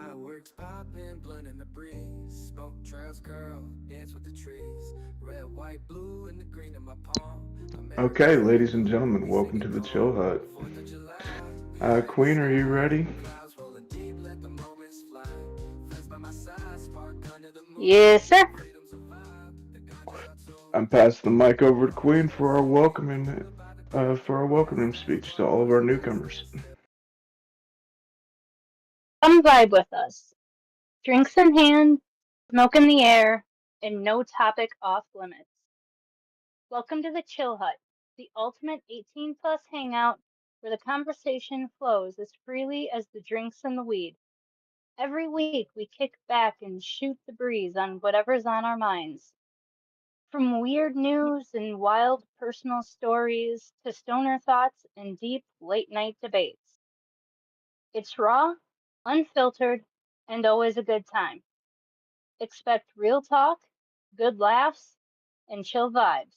Fireworks popping, blunt in the breeze. Smoke trails, girl, dance with the trees. Red, white, blue, and the green in my palm. Okay, America's ladies and anthem, gentlemen, we sing welcome it to the calm. Chill Hut. 4th of July, we high in the Queen, are you sky. ready? Clouds rolling deep, let the moments fly. Friends by my side, spark under the Yes, moonlight. sir. Freedom's a vibe, the Ganges are tuned. I'm passing the mic over to All the Queen blessings, all about the for our pain. welcoming Stand speech to all tall of as our the newcomers. desert still. Come vibe with us. Drinks in hand, smoke in the air, and no topic off limits. Welcome to the Chill Hut, the ultimate 18 plus hangout where the conversation flows as freely as the drinks and the weed. Every week we kick back and shoot the breeze on whatever's on our minds. From weird news and wild personal stories to stoner thoughts and deep late night debates. It's raw, unfiltered, and always a good time. Expect real talk, good laughs, and chill vibes.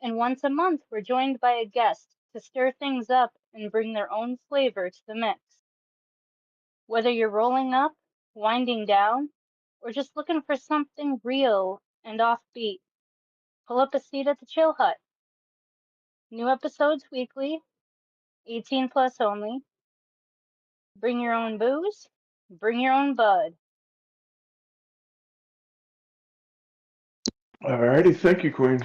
And once a month, we're joined by a guest to stir things up and bring their own flavor to the mix. Whether you're rolling up, winding down, or just looking for something real and offbeat, pull up a seat at the Chill Hut. New episodes weekly, 18 plus only. Bring your own booze, bring your own bud. Alrighty, thank you, Queen.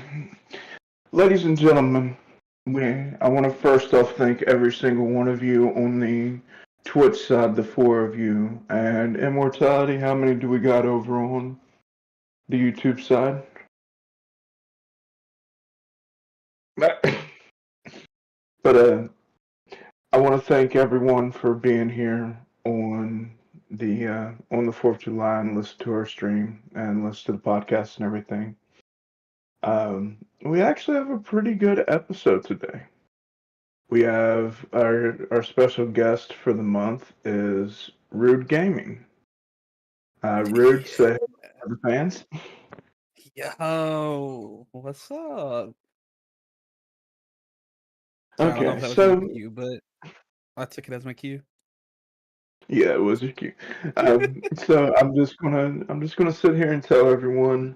Ladies and gentlemen, I want to first off thank every single one of you on the Twitch side, the four of you, and Immortality. How many do we got over on the YouTube side? But I want to thank everyone for being here on the 4th of July and listen to our stream and listen to the podcast and everything. We actually have a pretty good episode today. We have our special guest for the month is Rude Gaming. Rude, say Yeah. hello to the fans. Yo, what's up? Sorry, I don't know if Okay, that was your so cue, but I took it as my cue. yeah, it was a cute. So I'm just gonna sit here and tell everyone,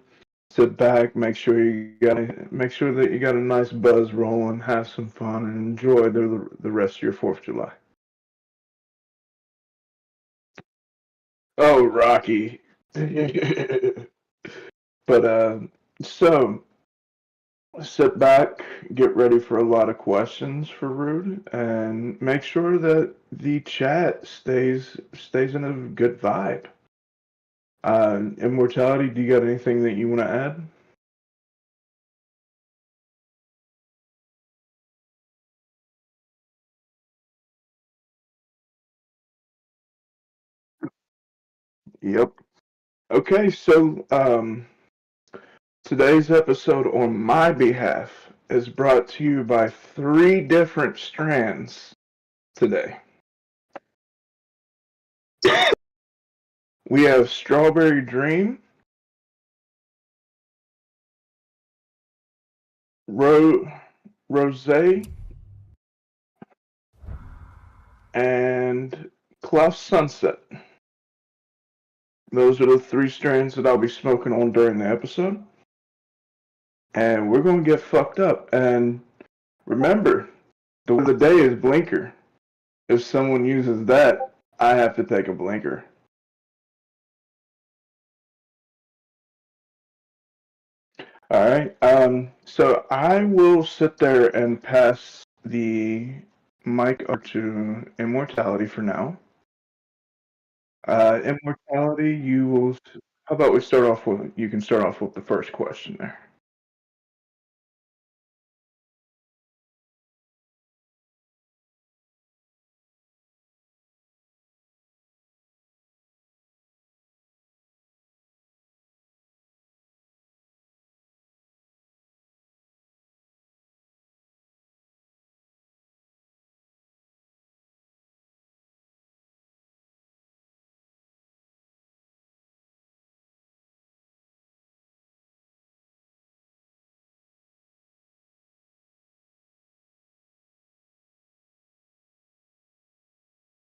sit back, make sure that you got a nice buzz rolling, have some fun, and enjoy the rest of your 4th of July. Oh, Rocky. But so sit back, get ready for a lot of questions for Rude, and make sure that the chat stays in a good vibe. Immortality, do you got anything that you want to add? Yep. Okay, so today's episode on my behalf is brought to you by three different strands today. We have Strawberry Dream, Rose, and Clough Sunset. Those are the three strands that I'll be smoking on during the episode. And we're going to get fucked up. And remember, the word of the day is blinker. If someone uses that, I have to take a blinker. All right. So I will sit there and pass the mic over to Immortality for now. Immortality, you will. How about we start off with? You can start off with the first question there.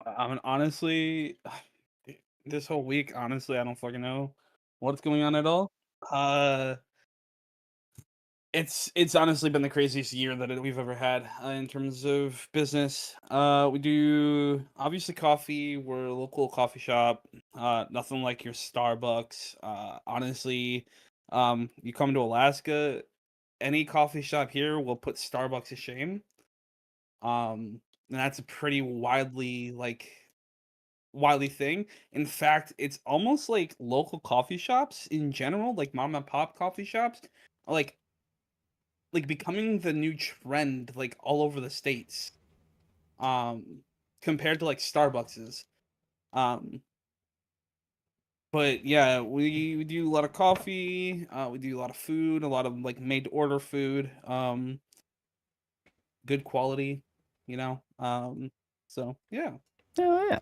I mean, honestly, This whole week, honestly, I don't fucking know what's going on at all. Uh, it's honestly been the craziest year that we've ever had in terms of business. We do obviously coffee. We're a local coffee shop. Nothing like your Starbucks. Honestly, you come to Alaska, any coffee shop here will put Starbucks to shame. And that's a pretty widely thing. In fact, it's almost like local coffee shops in general, like mom and pop coffee shops, are like becoming the new trend like all over the states. Compared to like Starbucks's. Um, but yeah, we do a lot of coffee, we do a lot of food, a lot of like made to order food, good quality, you know. So yeah. Oh yeah.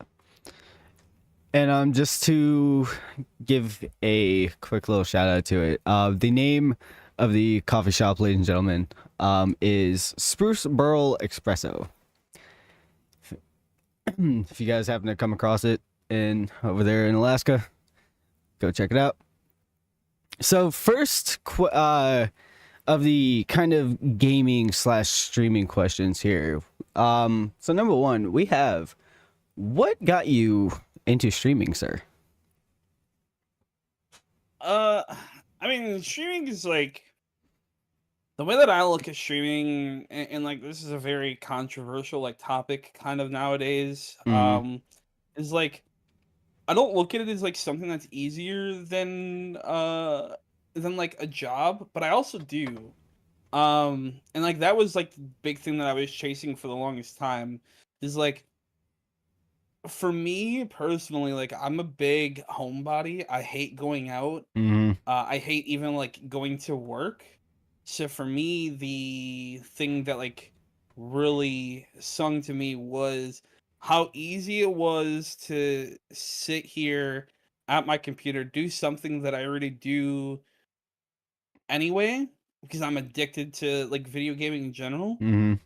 And just to give a quick little shout out to it, the name of the coffee shop, ladies and gentlemen, is Spruce Burl Espresso. If you guys happen to come across it over there in Alaska, go check it out. So first of the kind of gaming / streaming questions here. So number one, we have, what got you into streaming, sir? I mean, streaming is like the way that I look at streaming, and like this is a very controversial like topic kind of nowadays. Is like I don't look at it as like something that's easier than like a job, but I also do. And like that was like the big thing that I was chasing for the longest time. Is like for me personally, like I'm a big homebody. I hate going out. I hate even like going to work. So for me, the thing that like really sung to me was how easy it was to sit here at my computer, do something that I already do anyway, because I'm addicted to like video gaming in general. And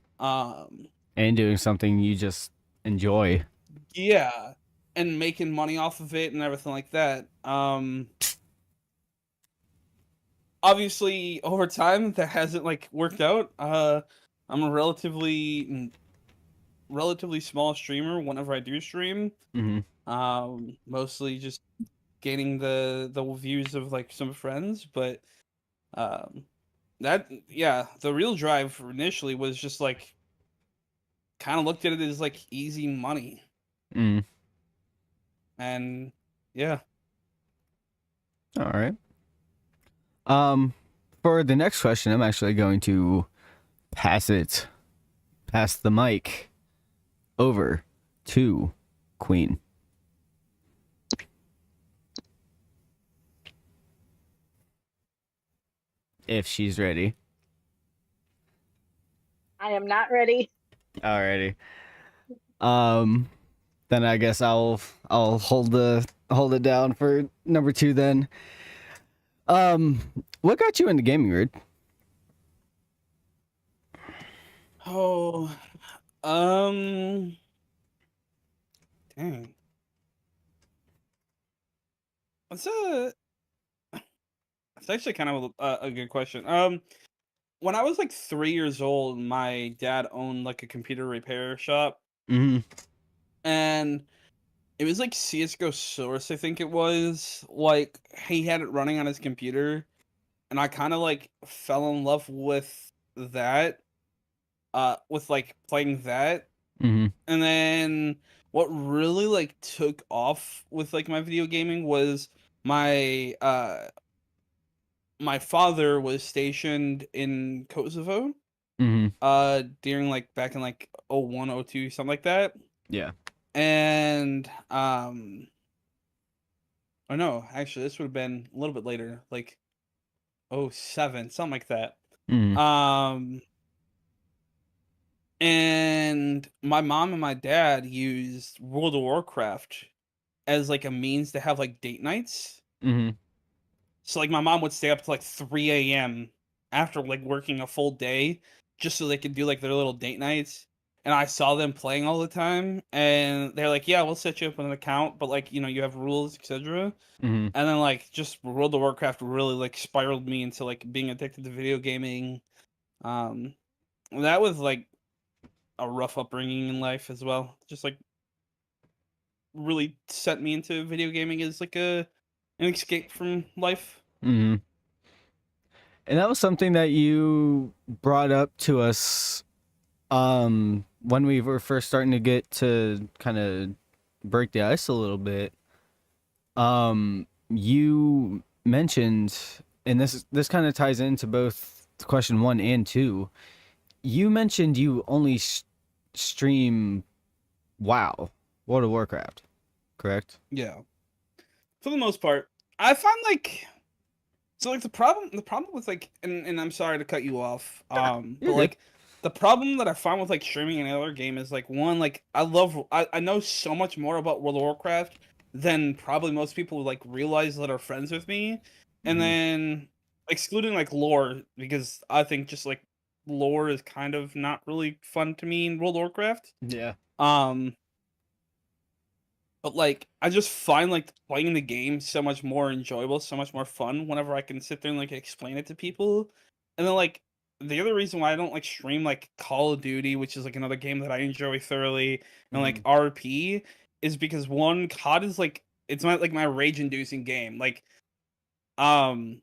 doing something you just enjoy. Yeah, and making money off of it and everything like that. Obviously over time that hasn't like worked out. I'm a relatively small streamer whenever I do stream. Mostly just gaining the views of like some friends, but the real drive initially was just like kind of looked at it as like easy money. And yeah. All right. For the next question, I'm actually going to pass the mic over to Queen. If she's ready. I am not ready. Alrighty. Then I guess I'll hold it down for number 2 then. What got you into gaming, Rude? Oh, dang. That's actually kind of a good question. When I was like 3 years old, my dad owned like a computer repair shop. And it was like CSGO Source, I think it was. Like he had it running on his computer, and I kind of like fell in love with that. With like playing that. And then what really like took off with like my video gaming was my father was stationed in Kosovo. During like back in like 01, 02, something like that. Yeah. And oh no, actually this would have been a little bit later, like 07, something like that. And my mom and my dad used World of Warcraft as like a means to have like date nights. So like my mom would stay up to like 3 a.m. after like working a full day just so they could do like their little date nights. and I saw them playing all the time, and they're like, "Yeah, we'll set you up with an account, but like, you have rules, etc." Mm-hmm. And then like just World of Warcraft really like spiraled me into like being addicted to video gaming. Um, that was like a rough upbringing in life as well. Just like really set me into video gaming as like an escape from life. Mm-hmm. And that was something that you brought up to us when we were first starting to get to kind of break the ice a little bit. You mentioned, and this kind of ties into both question 1 and 2. You mentioned you only stream WoW, World of Warcraft, correct? Yeah, for the most part, I find like so like the problem with like and I'm sorry to cut you off, but You're good. like the problem that I find with like streaming another game is like one like I know so much more about World of Warcraft than probably most people like realize that are friends with me, and Mhm. then excluding like lore because I think just like lore is kind of not really fun to me in World of Warcraft. Yeah. Um, but like I just find like playing the game so much more enjoyable, so much more fun whenever I can sit there and like explain it to people. And then like the other reason why I don't like stream like Call of Duty, which is like another game that I enjoy thoroughly, and like RP is because one, COD is like it's not like my rage inducing game. Like um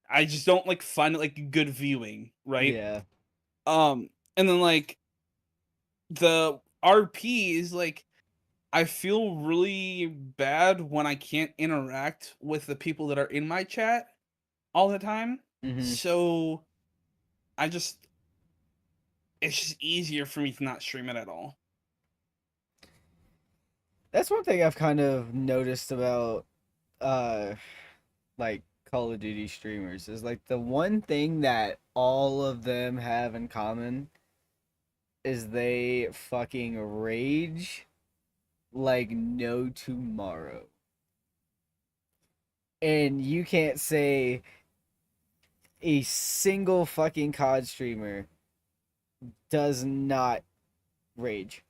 I just don't like find it like good viewing, right? Yeah. And then like the RP is like I feel really bad when I can't interact with the people that are in my chat all the time. Mm-hmm. So I just it's just easier for me to not stream it at all. That's one thing I've kind of noticed about uh like Call of Duty streamers is like the one thing that all of them have in common is they fucking rage like no tomorrow. And you can't say a single fucking COD streamer does not rage.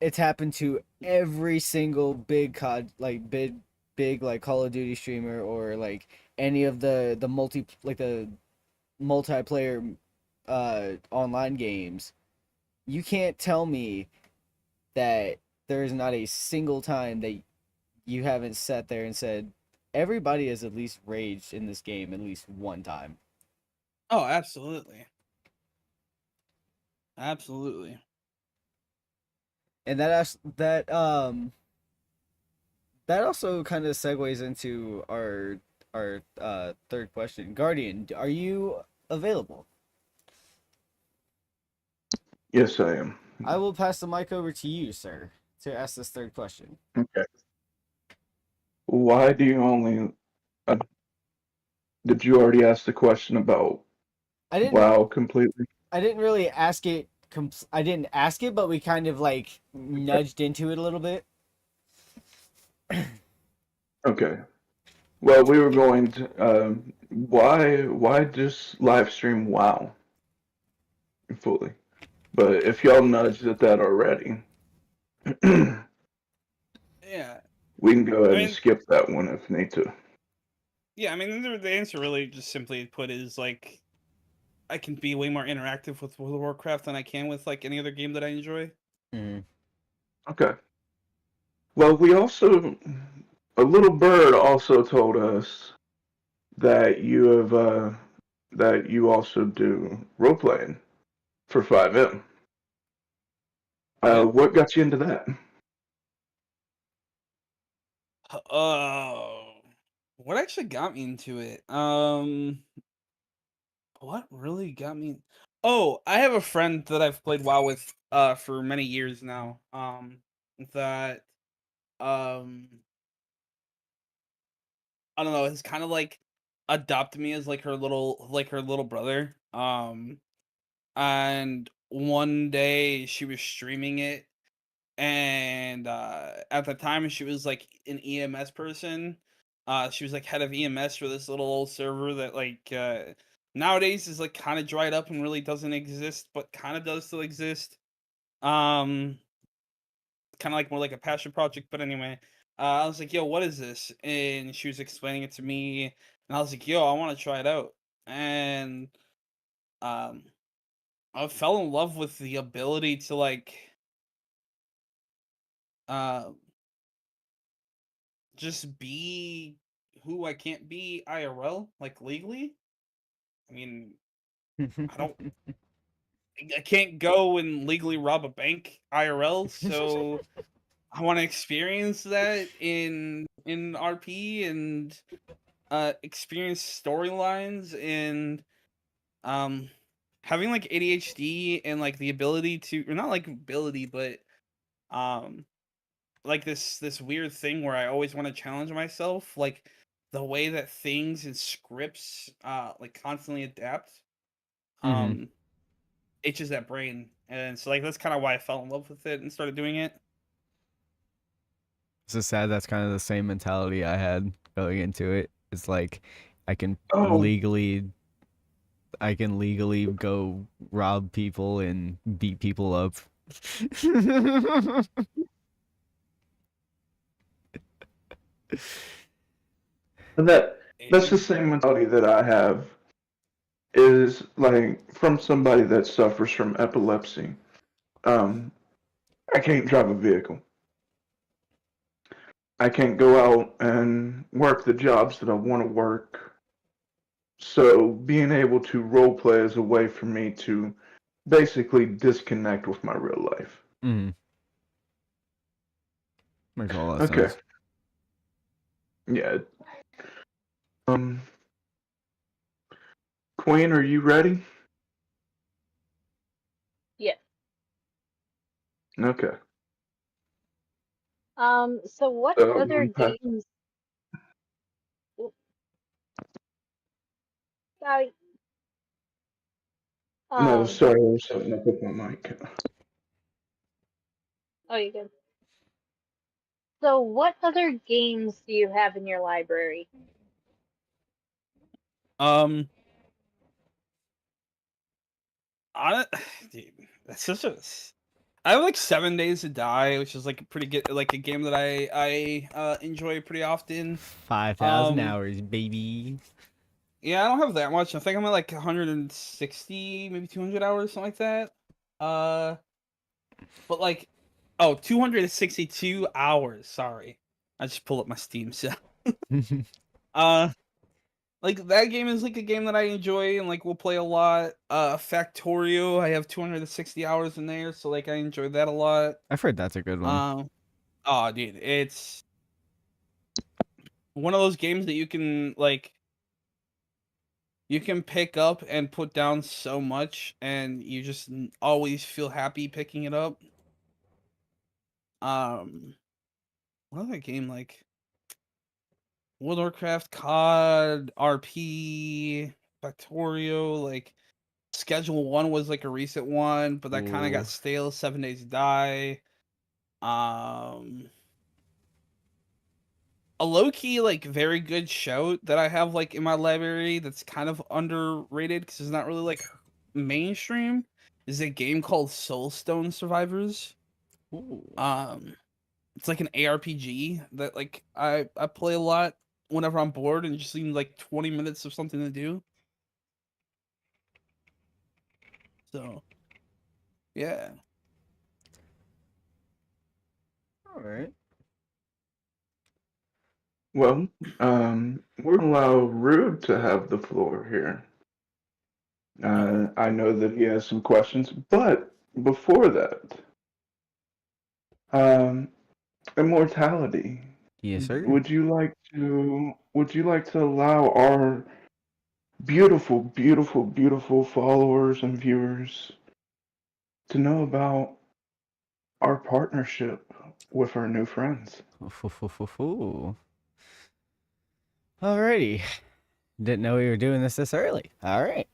It's happened to every single big COD like big like Call of Duty streamer or like any of the multiplayer online games. You can't tell me that there is not a single time that you haven't sat there and said everybody has at least raged in this game at least one time. Oh, absolutely. Absolutely. And that also kind of segues into our third question. Guardian, are you available? Yes, I am. I will pass the mic over to you, sir, to ask this third question. Okay. Why do you only? Uh, did you already ask the question about I didn't WoW completely? I didn't really ask it. I didn't ask it, but we kind of like nudged into it a little bit. Okay. Well, we were going to. Why just live stream WoW fully? But if y'all nudged at that already, Yeah. we can go ahead I and mean, skip that one if need to. yeah, I mean the answer really just simply put is like I can be way more interactive with World of Warcraft than I can with like any other game that I enjoy. Mm. Okay. Well, we also a little bird also told us that you also do role playing for 5M. Yeah. What got you into that? What actually got me into it? What really got me? Oh, I have a friend that I've played WoW with for many years now. That um I don't know, has kind of like adopted me as like her little brother. And one day she was streaming it, and at the time she was like an EMS person. She was like head of EMS for this little old server that like nowadays is like kind of dried up and really doesn't exist, but kind of does still exist. Kind of like more like a passion project. But anyway, I was like, yo, what is this? And she was explaining it to me, and I was like, yo, I want to try it out. And um, I fell in love with the ability to like uh just be who I can't be IRL, like legally. I mean, I don't I can't go and legally rob a bank IRL, so I want to experience that in RP and experience storylines and um having like ADHD and like the ability to, or not like ability, but um like this weird thing where I always want to challenge myself, like the way that things and scripts like constantly adapt. Mhm. Itches that brain. And so like that's kind of why I fell in love with it and started doing it. It's just sad. That's kind of the same mentality I had going into it. It's like I can Oh, legally, I can legally go rob people and beat people up. that's the same mentality that I have. Is like from somebody that suffers from epilepsy. Um, I can't drive a vehicle. I can't go out and work the jobs that I want to work. So being able to role play is a way for me to basically disconnect with my real life. Mm. Makes a lot of Okay. sense. Yeah. Um, Queen, are you ready? Yeah. Okay. So what So other I'm games? Oop, sorry. no, Um. sorry, I was setting up with my mic. Oh, you good. So what other games do you have in your library? Um I dude, that's such a I have like 7 Days to Die, which is like a pretty good, like a game that I enjoy pretty often. 5,000 Um hours, baby. yeah, I don't have that much. I think I'm at like 160, maybe 200 hours, something like that. Uh but like, oh, 262 hours, sorry. I just pulled up my Steam set. Uh like that game is like a game that I enjoy and like will play a lot. Factorio, I have 260 hours in there, so like I enjoy that a lot. I've heard that's a good one. Um oh dude, it's one of those games that you can pick up and put down so much and you just always feel happy picking it up. What other game, like World of Warcraft, COD, RP, Factorio, like Schedule 1 was like a recent one, but that kind of Ooh. got stale. 7 Days to Die. Um, a low key like very good show that I have like in my library that's kind of underrated because it's not really like mainstream is a game called Soulstone Survivors. Ooh. It's like an ARPG that like I play a lot whenever I'm bored and just need like 20 minutes of something to do. So yeah. All right. Well, we're gonna allow Rude to have the floor here. Okay. I know that he has some questions, but before that, um, immortality. Yes, sir. Would you like to allow our beautiful, beautiful, beautiful followers and viewers to know about our partnership with our new friends? Alrighty. Didn't know we were doing this early. All right.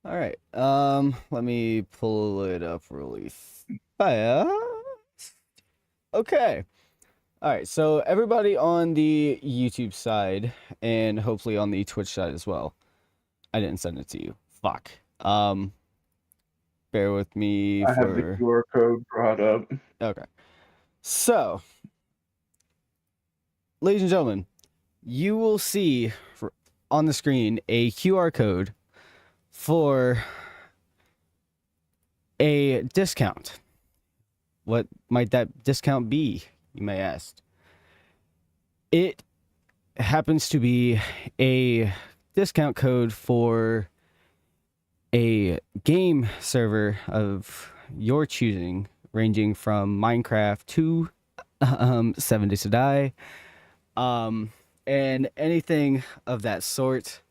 All right. Let me pull it up really fast. Okay. All right, so everybody on the YouTube side and hopefully on the Twitch side as well. I didn't send it to you. Fuck. Bear with me I have the for. QR code brought up. Okay. So, ladies and gentlemen, you will see on the screen a QR code for a discount. What might that discount be, you may ask? It happens to be a discount code for a game server of your choosing, ranging from Minecraft to 7 Days to Die, and anything of that sort.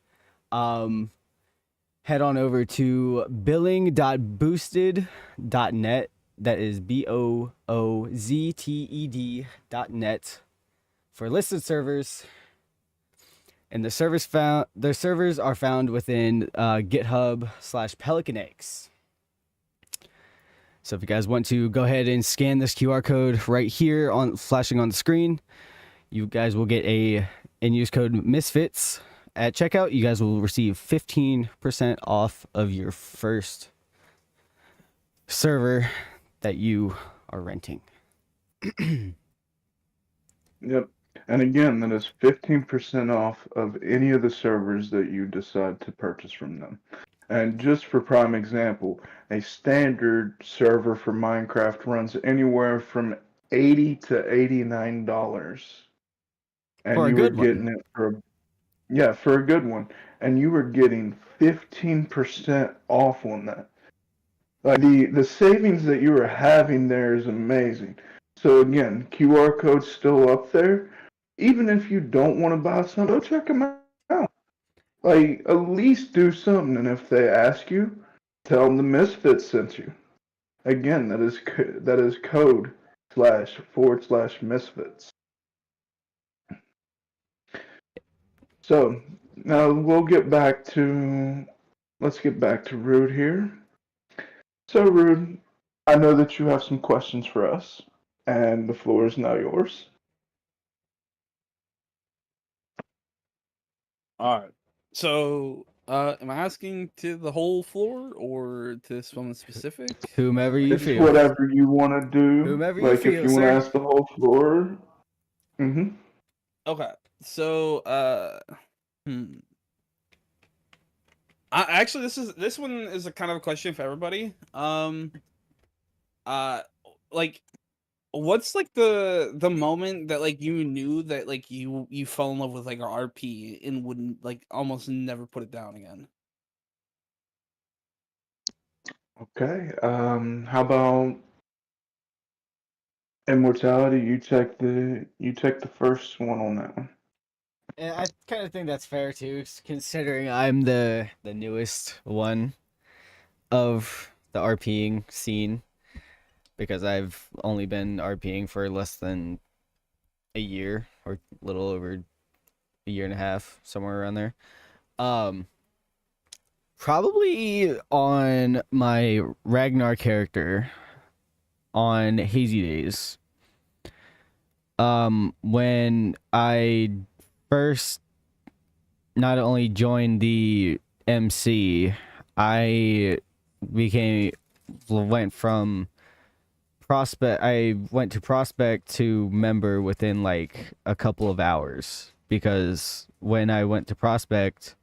Head on over to billing.boosted.net. That is BOOZTED.net for listed servers. And their servers are found within GitHub/Pelican Eggs. So if you guys want to go ahead and scan this QR code right here on flashing on the screen, you guys will get and use code Misfits at checkout. You guys will receive 15% off of your first server that you are renting. Yep. And again, that is 15% off of any of the servers that you decide to purchase from them. And just for prime example, a standard server for Minecraft runs anywhere from $80 to $89. And For a you were good one. getting it for a good one. And you were getting 15% off on that. Like the savings that you are having there is amazing. So again, QR code's still up there. Even if you don't want to buy something, go check them out. Like, at least do something. And if they ask you, tell them the Misfits sent you. Again, that is code //misfits. So now let's get back to Rude here. So Rude, I know that you have some questions for us, and the floor is now yours. All right. So, am I asking to the whole floor or to someone specific? Whomever you It's feel. whatever you want to do. Whomever you Like, feel, if you want to sir. ask the whole floor. Mm-hmm. Okay. So, actually, this one is a kind of a question for everybody. Like, what's like the moment that like you knew that like you fell in love with like RP and wouldn't like almost never put it down again? Okay. How about immortality? You take the first one on that one. And I kind of think that's fair too, considering I'm the newest one of the RPing scene, because I've only been RPing for less than a year, or a little over a year and a half, somewhere around there. Probably on my Ragnar character on Hazy Days. When I first not only joined the MC, I went to prospect to member within like a couple of hours, because when I went to prospect,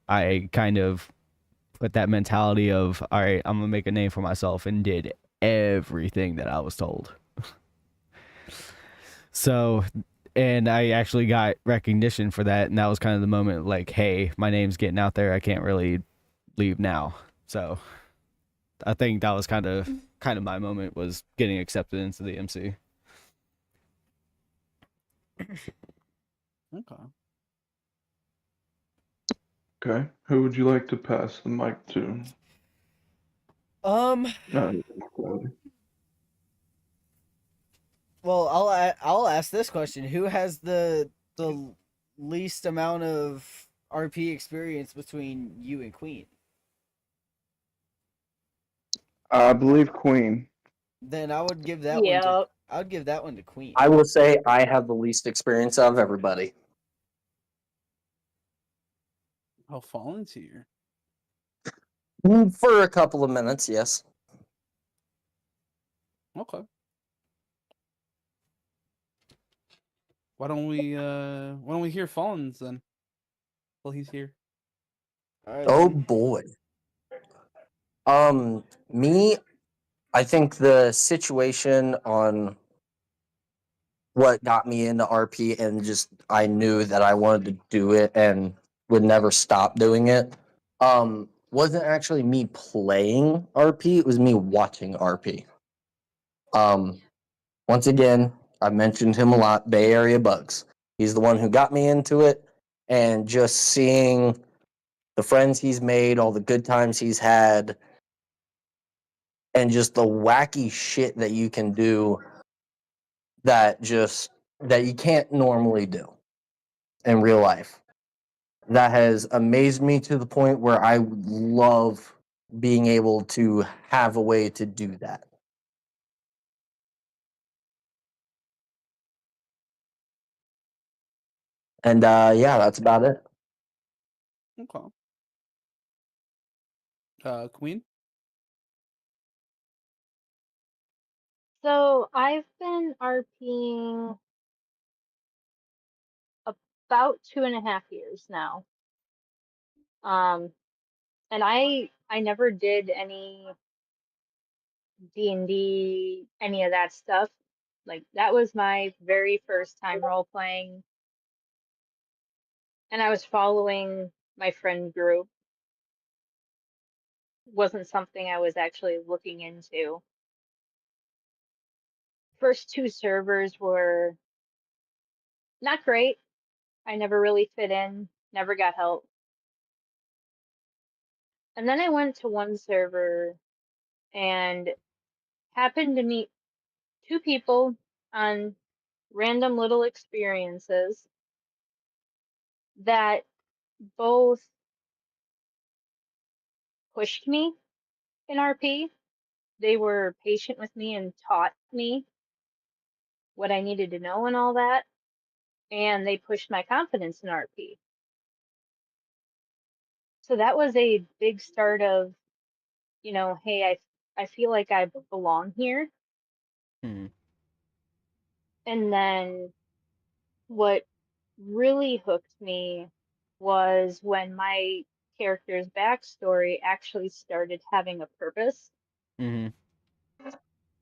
I kind of put that mentality of, all right, I'm gonna make a name for myself, and did everything that I was told. So, and I actually got recognition for that, and that was kind of the moment, like, hey, my name's getting out there, I can't really leave now. So I think that was kind of my moment, was getting accepted into the MC. Okay. Okay. Who would you like to pass the mic to? Well, I'll ask this question: who has the least amount of RP experience between you and Queen? I believe Queen. Then I would give that one Yeah, to I'd give that one to Queen. I will say I have the least experience of everybody. Oh, Fallen's here. For a couple of minutes, yes. Okay. Why don't we hear Fallen's then? Well, he's here. All right, Oh then. boy. Me, I think the situation on what got me into RP and just I knew that I wanted to do it and would never stop doing it. Wasn't actually me playing RP, it was me watching RP. Once again, I've mentioned him a lot, Bay Area Bugs. He's the one who got me into it, and just seeing the friends he's made, all the good times he's had, and just the wacky shit that you can do that you can't normally do in real life. That has amazed me to the point where I love being able to have a way to do that. And yeah, that's about it. Okay. Queen. So I've been RPing about 2.5 years now. And I never did any D&D, any of that stuff. Like that was my very first time role playing, and I was following my friend group. Wasn't something I was actually looking into. First 2 servers were not great. I never really fit in, never got help. And then I went to one server and happened to meet 2 people on random little experiences that both pushed me in RP. They were patient with me and taught me what I needed to know and all that. And they pushed my confidence in RP. So that was a big start of, hey, I feel like I belong here. Mhm. And then what really hooked me was when my character's backstory actually started having a purpose, Mhm.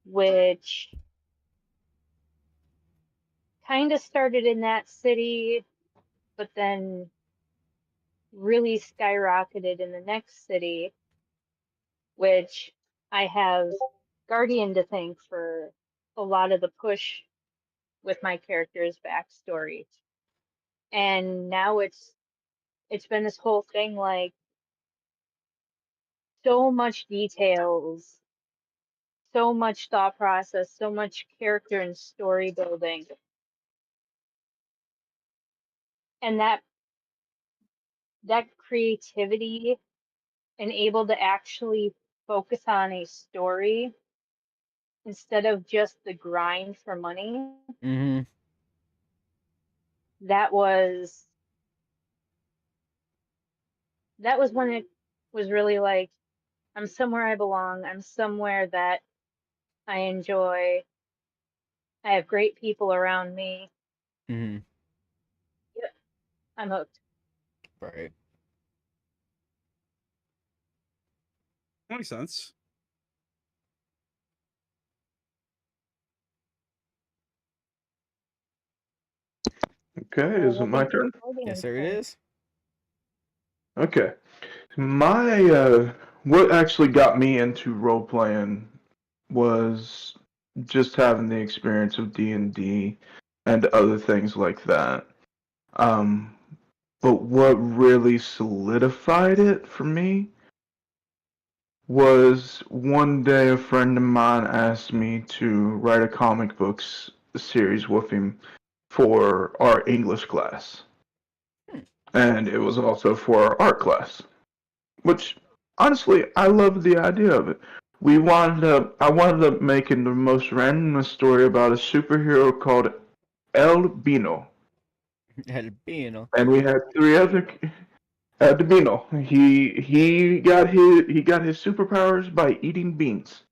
which kind of started in that city, but then really skyrocketed in the next city, which I have Guardian to thank for a lot of the push with my character's backstory. And now it's been this whole thing, like so much details, so much thought process, so much character and story building. And that creativity and able to actually focus on a story instead of just the grind for money, Mhm. that was when it was really like, I'm somewhere I belong. I'm somewhere that I enjoy. I have great people around me. Mhm. Yep, I'm hooked. Right. Makes sense. Okay, is it my turn? Yes, sir. It is. Okay. My what actually got me into role playing was just having the experience of D&D and other things like that. Um, but what really solidified it for me was one day a friend of mine asked me to write a comic books series with him for our English class. And it was also for our art class, which honestly, I loved the idea of it. I wound up making the most randomest story about a superhero called El Bino. Albino. And we had three other El Bino. He got his superpowers by eating beans.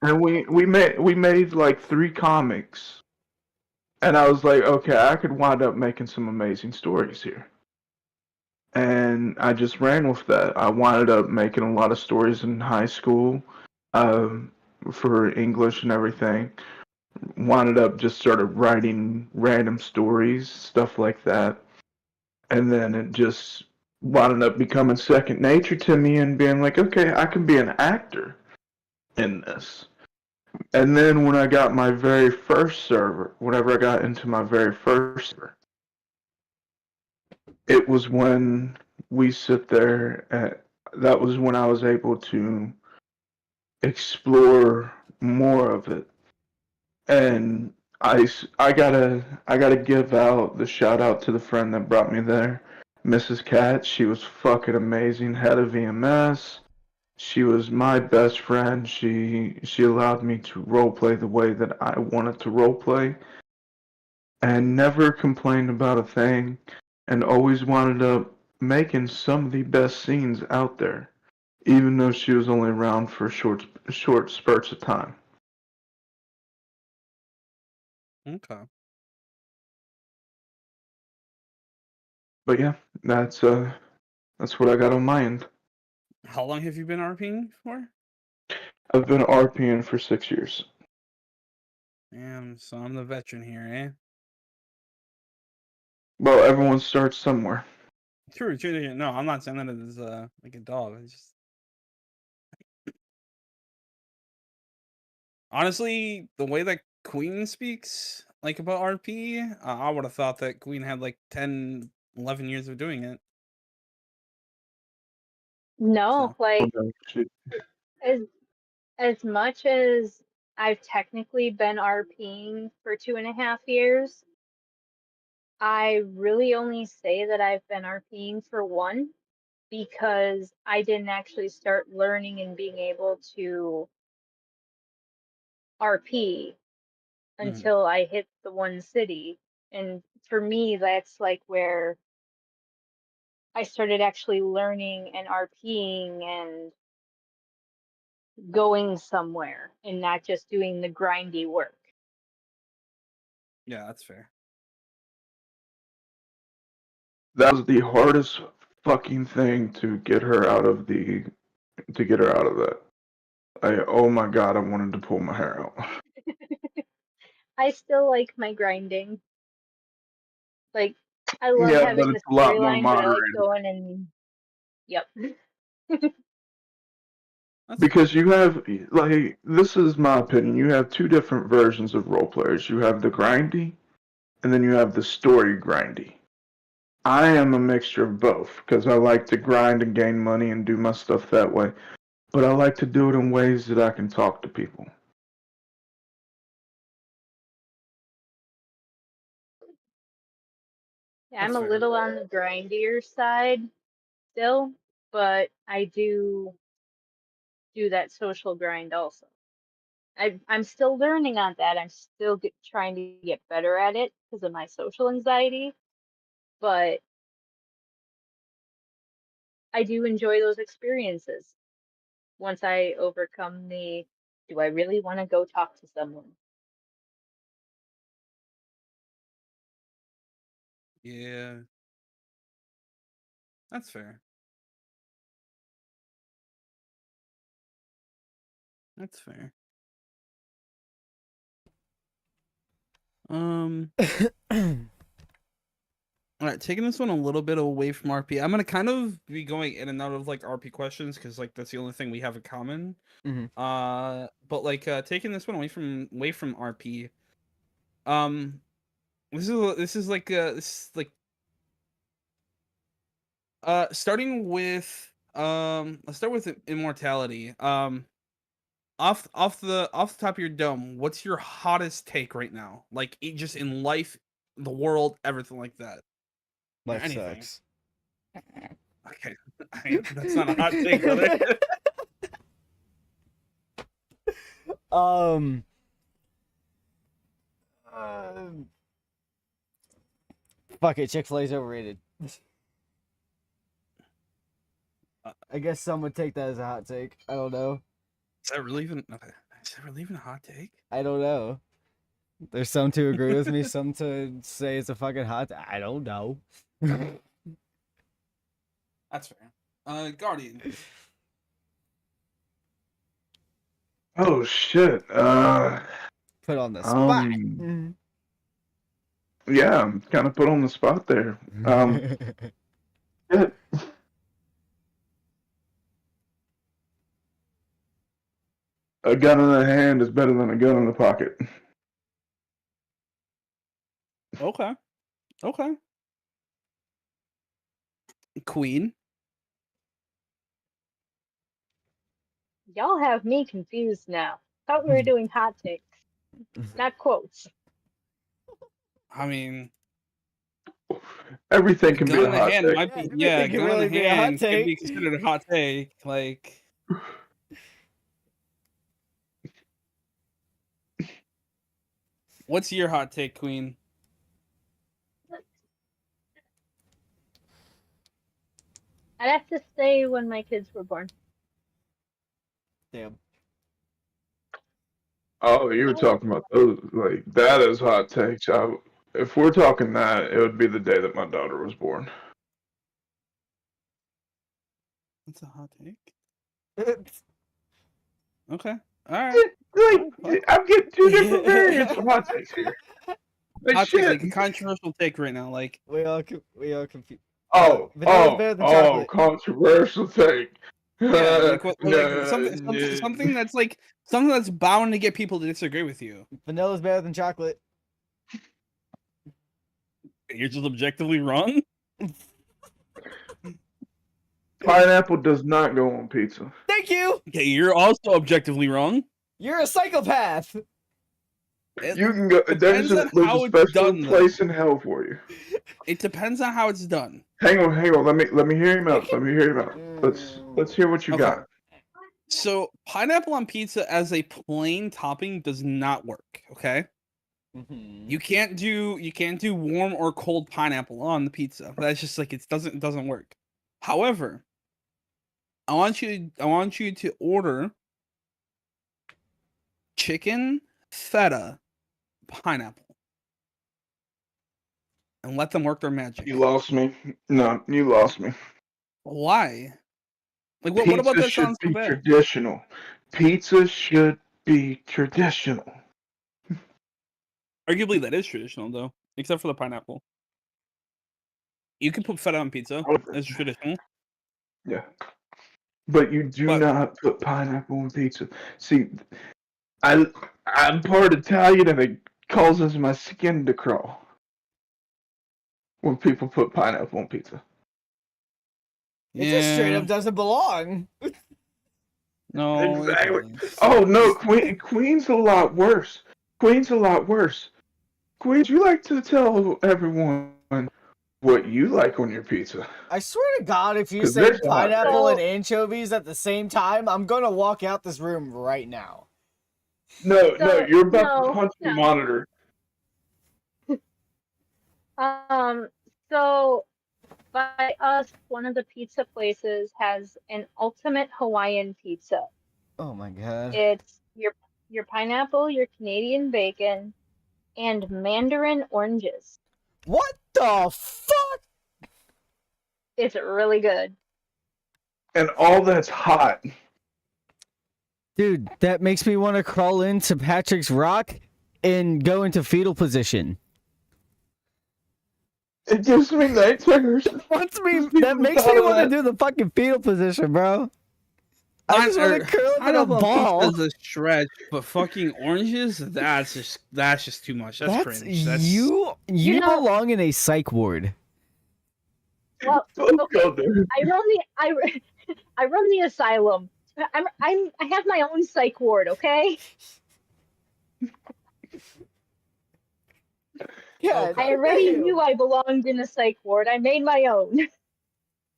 And we made like three comics. And I was like, okay, I could wind up making some amazing stories here. And I just ran with that. I wound up making a lot of stories in high school, um, for English and everything. Wound up just started writing random stories, stuff like that. And then it just wound up becoming second nature to me and being like, okay, I can be an actor in this. And then when I got my very first server, whenever I got into my very first server, it was when we sit there at, that was when I was able to explore more of it. And I gotta give out the shout out to the friend that brought me there, Mrs. Cat. She was fucking amazing, head of EMS. She was my best friend. She allowed me to roleplay the way that I wanted to roleplay, and never complained about a thing, and always wound up making some of the best scenes out there, even though she was only around for short spurts of time. Okay. But yeah, that's what I got on my end. How long have you been RPing for? I've been RPing for 6 years. Damn, so I'm the veteran here, eh? Well, everyone starts somewhere. True. No, I'm not saying that as like a dog. It's just honestly the way that Queen speaks like about RP, I would have thought that Queen had like 10, 11 years of doing it. No, So like She- as as much as I've technically been RPing for 2.5 years, I really only say that I've been RPing for one because I didn't actually start learning and being able to RP until I hit the one city. And for me, that's like where I started actually learning and RPing and going somewhere and not just doing the grindy work. yeah, that's fair. That was the hardest fucking thing to get her out of that. Oh my god, I wanted to pull my hair out. I still like my grinding. Like, I love Yeah, but having the it's a lot more storyline, but I like moderated. going and, yep. That's Because you have, like, this is my opinion, you have two different versions of role players. You have the grindy, and then you have the story grindy. I am a mixture of both, because I like to grind and gain money and do my stuff that way. But I like to do it in ways that I can talk to people. I'm that's a fair. little on the grindier side still, but I do that social grind also. I'm still learning on that. I'm still trying to get better at it because of my social anxiety, but I do enjoy those experiences once I overcome the, do I really want to go talk to someone? Yeah, that's fair. That's fair. Um, all right, taking this one a little bit away from RP. I'm gonna kind of be going in and out of like RP questions because like that's the only thing we have in common. But like taking this one away from RP. Um, this is like starting with let's start with immortality. Off the top of your dome, what's your hottest take right now? Like just in life, the world, everything like that. Life Anything. sucks. Okay, that's not a hot take, brother. Um, fuck it, Chick-fil-A's overrated. I guess some would take that as a hot take. I don't know. Is that really even a hot take? I don't know. There's some to agree with me, some to say it's a fucking hot. I don't know. That's fair. Guardian. Oh shit. Put on the spot. Yeah, I'm kind of put on the spot there. Shit. A gun in the hand is better than a gun in the pocket. Okay. Queen. Y'all have me confused now. Thought we were doing hot takes, not quotes. I mean, Everything can be gun a in the hot hand take. might be. Yeah, Yeah, everything can gun really in the be a hot hand can be take. considered a hot take. Like, what's your hot take, Queen? I'd have to say when my kids were born. Damn. Oh, you were talking about those. Like, that is hot takes. If we're talking that, it would be the day that my daughter was born. That's a hot take. Okay. All right. Like, I'm getting two different variants of hot takes here. Like, Hot take, shit. like a controversial take right now. Like, we all confused. Oh, Vanilla's better than chocolate. controversial take. yeah, like, what, No, something that's like something that's bound to get people to disagree with you. Vanilla's better than chocolate. You're just objectively wrong. Pineapple does not go on pizza. Thank you. Okay, you're also objectively wrong. You're a psychopath. You can go. There's depends a, on there's how a it's special done, place in hell for you. It depends on how it's done. Hang on. Let me hear him out. Let me hear him out. Let's hear what you Okay. got. So pineapple on pizza as a plain topping does not work. Okay. You can't do warm or cold pineapple on the pizza. That's just like it doesn't work. However, I want you to order chicken feta pineapple and let them work their magic. You lost me. No, you lost me. Why? Like what about Pizza that should sounds so be bad? traditional. Pizza should be traditional. Arguably that is traditional though, except for the pineapple. You can put feta on pizza. It's traditional. Yeah. But you do not put pineapple on pizza. See, I'm part Italian and it causes my skin to crawl when people put pineapple on pizza. It just straight up doesn't belong. No. Exactly. Oh no, Queen's a lot worse. Queen's, you like to tell everyone what you like on your pizza. I swear to God, if you 'Cause say there's a lot. pineapple and anchovies at the same time, I'm gonna walk out this room right now. No, you're about no, to punch the no. monitor. So by us, one of the pizza places has an ultimate Hawaiian pizza. Oh my God. It's your pineapple, your Canadian bacon, and mandarin oranges. What the fuck? It's really good. And all that's hot. Dude, that makes me want to crawl into Patrick's Rock and go into fetal position. It gives me night terrors. That makes me want to do the fucking fetal position, bro. I just want to curl up in a ball. Is a stretch, but fucking oranges, that's just too much. That's cringe. That's You belong in a psych ward. Well, okay. I run the asylum. I have my own psych ward, okay? Yeah, I already knew I belonged in a psych ward. I made my own.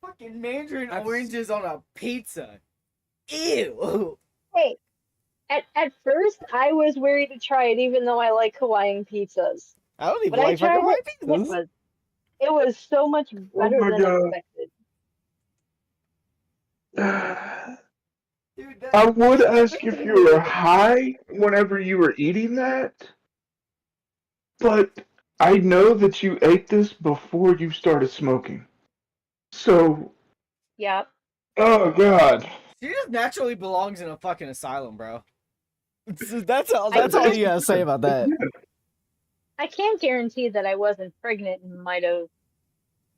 Fucking mandarin oranges on a pizza. Ew. Hey, At first, I was worried to try it, even though I like Hawaiian pizzas. I don't even But I like fucking tried white it. pizzas. It was so much Oh better my than god. expected. Dude, I would ask if you were high whenever you were eating that, but I know that you ate this before you started smoking. So, Yeah. oh god. she just naturally belongs in a fucking asylum, bro. That's all. I That's all can't, you gotta say about that. I can't guarantee that I wasn't pregnant and might have,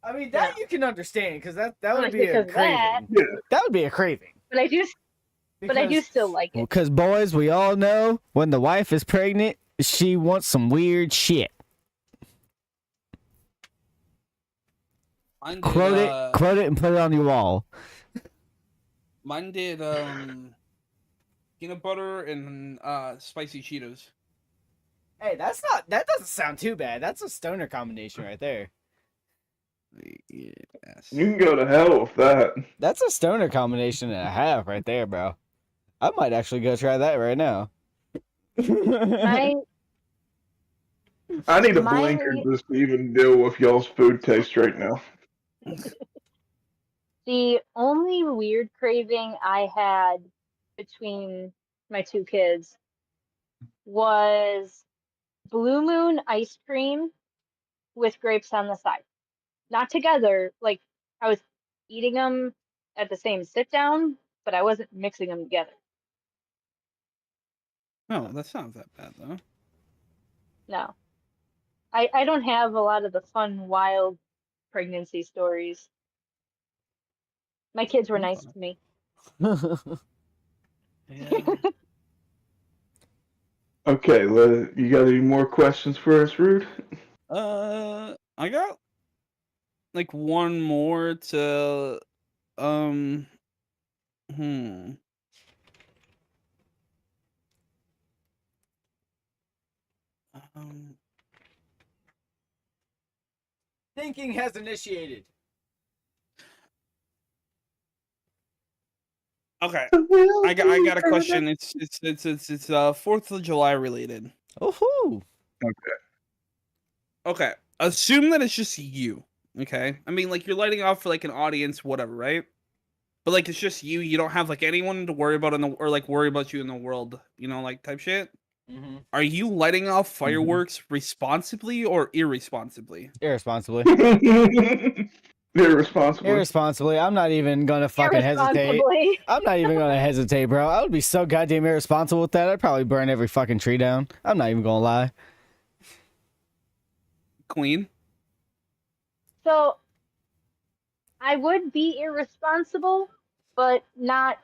I mean, you that know, you can understand because that would be a because of that. craving. Yeah. That would be a craving. But I do still like it. Because boys, we all know when the wife is pregnant, she wants some weird shit. Mine did, Quote it, and put it on your wall. Mine did peanut butter and spicy Cheetos. Hey, that doesn't sound too bad. That's a stoner combination right there. Yes. You can go to hell with that. That's a stoner combination and a half right there, bro. I might actually go try that right now. My I need a Mine- blinker just to even deal with y'all's food taste right now. The only weird craving I had between my two kids was Blue Moon ice cream with grapes on the side. Not together, like I was eating them at the same sit down, but I wasn't mixing them together. No, that's not that bad though. No. I don't have a lot of the fun, wild pregnancy stories. My kids were nice to me. Yeah. Okay, you got any more questions for us, Rude? I got like one more to um um Thinking has initiated. okay. I got a question. It's 4th of July related. Oh, Okay. Assume that it's just you. Okay. I mean, like you're lighting off for like an audience, whatever, right? But like it's just you. You don't have like anyone to worry about or like worry about you in the world. You know, like type shit. mm-hmm. Are you lighting off fireworks responsibly or irresponsibly? Irresponsibly. Irresponsible. Irresponsibly. I'm not even gonna fucking hesitate. Irresponsibly. I'm not even gonna hesitate, bro. I would be so goddamn irresponsible with that. I'd probably burn every fucking tree down. I'm not even gonna lie. Queen. So I would be irresponsible, but not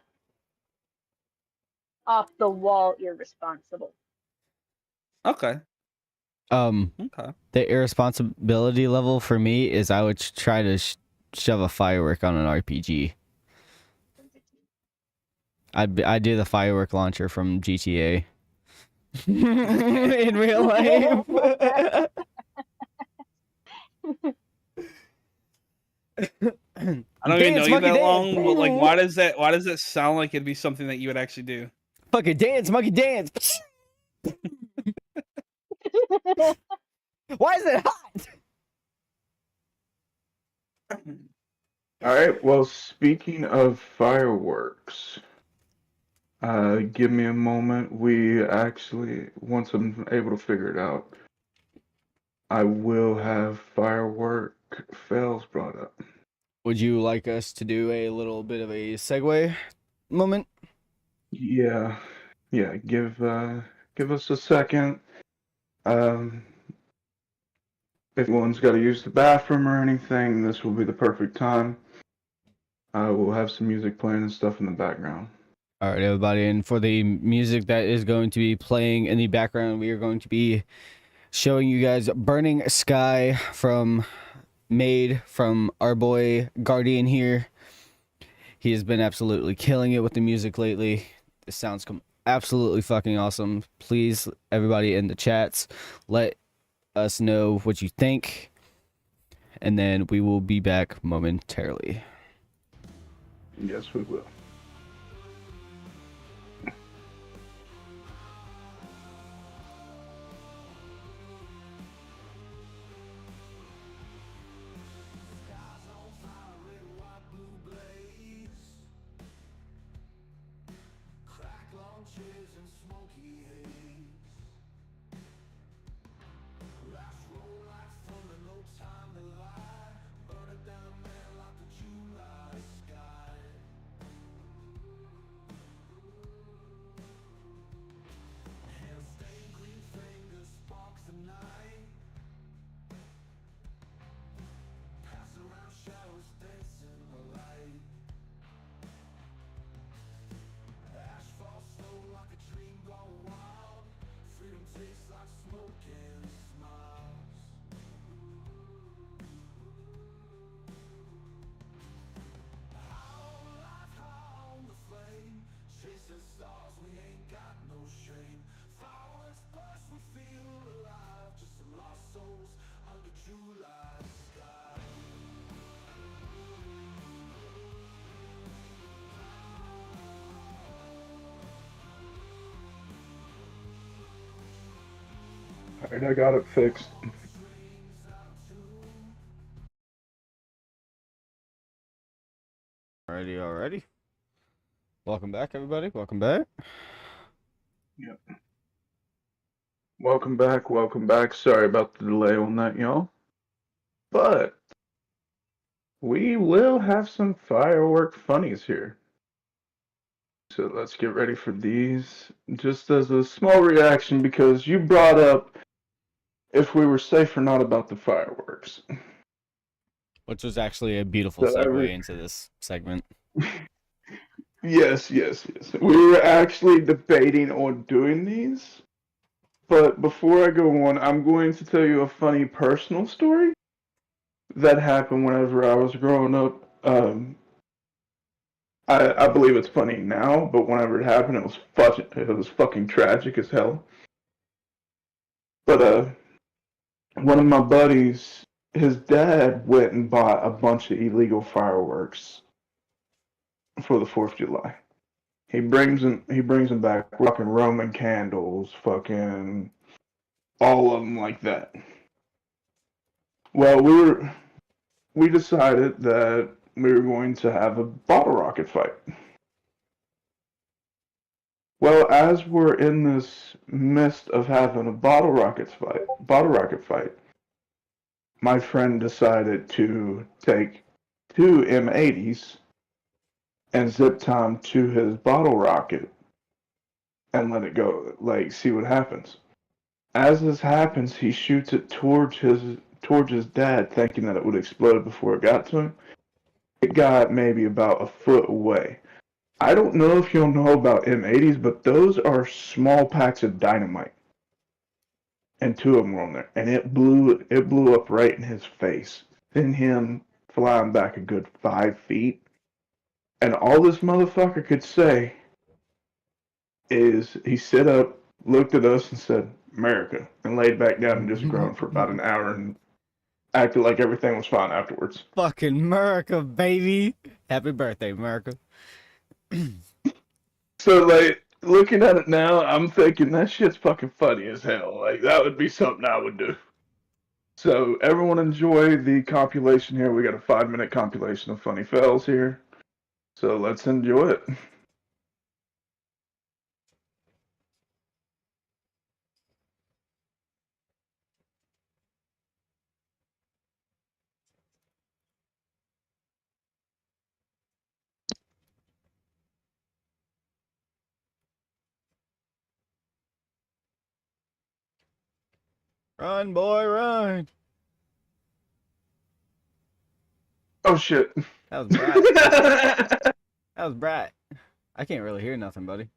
off the wall irresponsible. Okay. The irresponsibility level for me is I would try to shove a firework on an RPG. I'd do the firework launcher from GTA. In real life. I don't even know you that long, but like, why does that sound like it'd be something that you would actually do? Fucking dance, monkey dance. Why is it hot? All right. Well, speaking of fireworks, give me a moment. We actually, once I'm able to figure it out, I will have firework fails brought up. Would you like us to do a little bit of a segue moment? Yeah. Give us a second. If anyone's got to use the bathroom or anything, this will be the perfect time. We'll have some music playing and stuff in the background. All right, everybody, and for the music that is going to be playing in the background, we are going to be showing you guys Burning Sky made from our boy Guardian here. He has been absolutely killing it with the music lately. This sounds absolutely fucking awesome. Please, everybody in the chats, let us know what you think, and then we will be back momentarily. Yes, we will. Alright, I got it fixed. Alrighty. Welcome back, everybody. Welcome back. Yep. Welcome back. Sorry about the delay on that, y'all. But we will have some firework funnies here. So let's get ready for these. Just as a small reaction, because you brought up if we were safe or not about the fireworks. Which was actually a beautiful segue into this segment. Yes. We were actually debating on doing these. But before I go on, I'm going to tell you a funny personal story that happened whenever I was growing up. I believe it's funny now, but whenever it happened, it was fucking tragic as hell. But one of my buddies, his dad went and bought a bunch of illegal fireworks for the 4th of July. He brings them back, fucking Roman candles, fucking all of them like that. Well, we decided that we were going to have a bottle rocket fight. Well, as we're in this midst of having a bottle rocket fight, my friend decided to take 2 M80s and zip time to his bottle rocket and let it go, like, see what happens. As this happens, he shoots it towards his dad, thinking that it would explode before it got to him. It got maybe about a foot away. I don't know if you'll know about M80s, but those are small packs of dynamite. And 2 of them were on there. And it blew up right in his face. Sent him flying back a good 5 feet. And all this motherfucker could say is he stood up, looked at us, and said, "America," and laid back down and just groaned for about an hour and acted like everything was fine afterwards. Fucking America, baby. Happy birthday, America. So, like, looking at it now, I'm thinking that shit's fucking funny as hell. Like, that would be something I would do. So, everyone enjoy the compilation here. We got a 5-minute compilation of funny fails here. So, let's enjoy it. Run, boy, run. Oh, shit. That was bright. That was bright. I can't really hear nothing, buddy.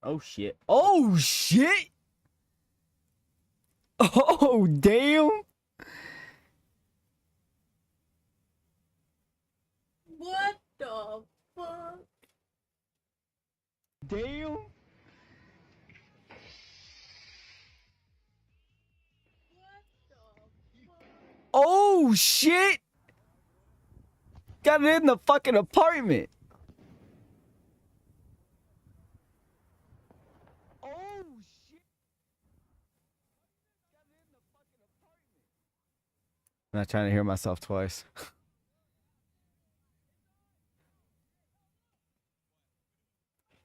Oh, shit. Oh, shit! Oh, damn! What the fuck? Damn! Oh, shit! Got it in the fucking apartment! Oh, shit! I'm not trying to hear myself twice.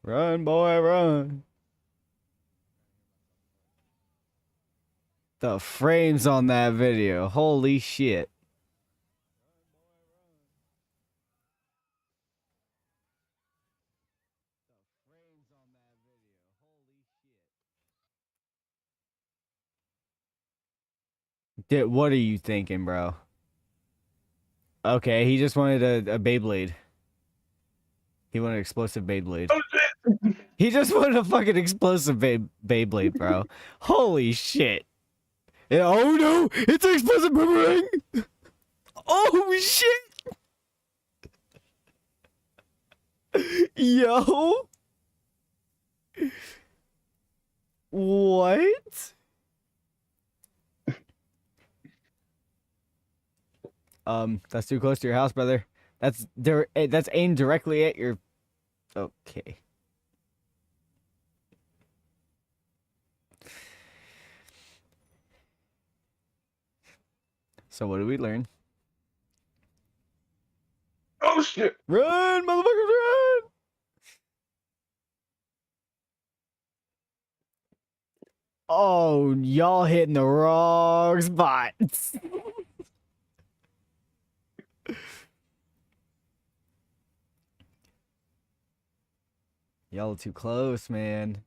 Run, boy, run. The frames on that video. Holy shit. What are you thinking, bro? Okay, he just wanted a Beyblade. He wanted an explosive Beyblade. Oh, shit. He just wanted a fucking explosive Beyblade, bro. Holy shit. Oh no! It's an explosive boomerang! Oh shit! Yo! What? That's too close to your house, brother. That's aimed directly at your. Okay. So what did we learn? Oh shit! Run, motherfuckers, run! Oh, y'all hitting the wrong spot. Y'all too close, man.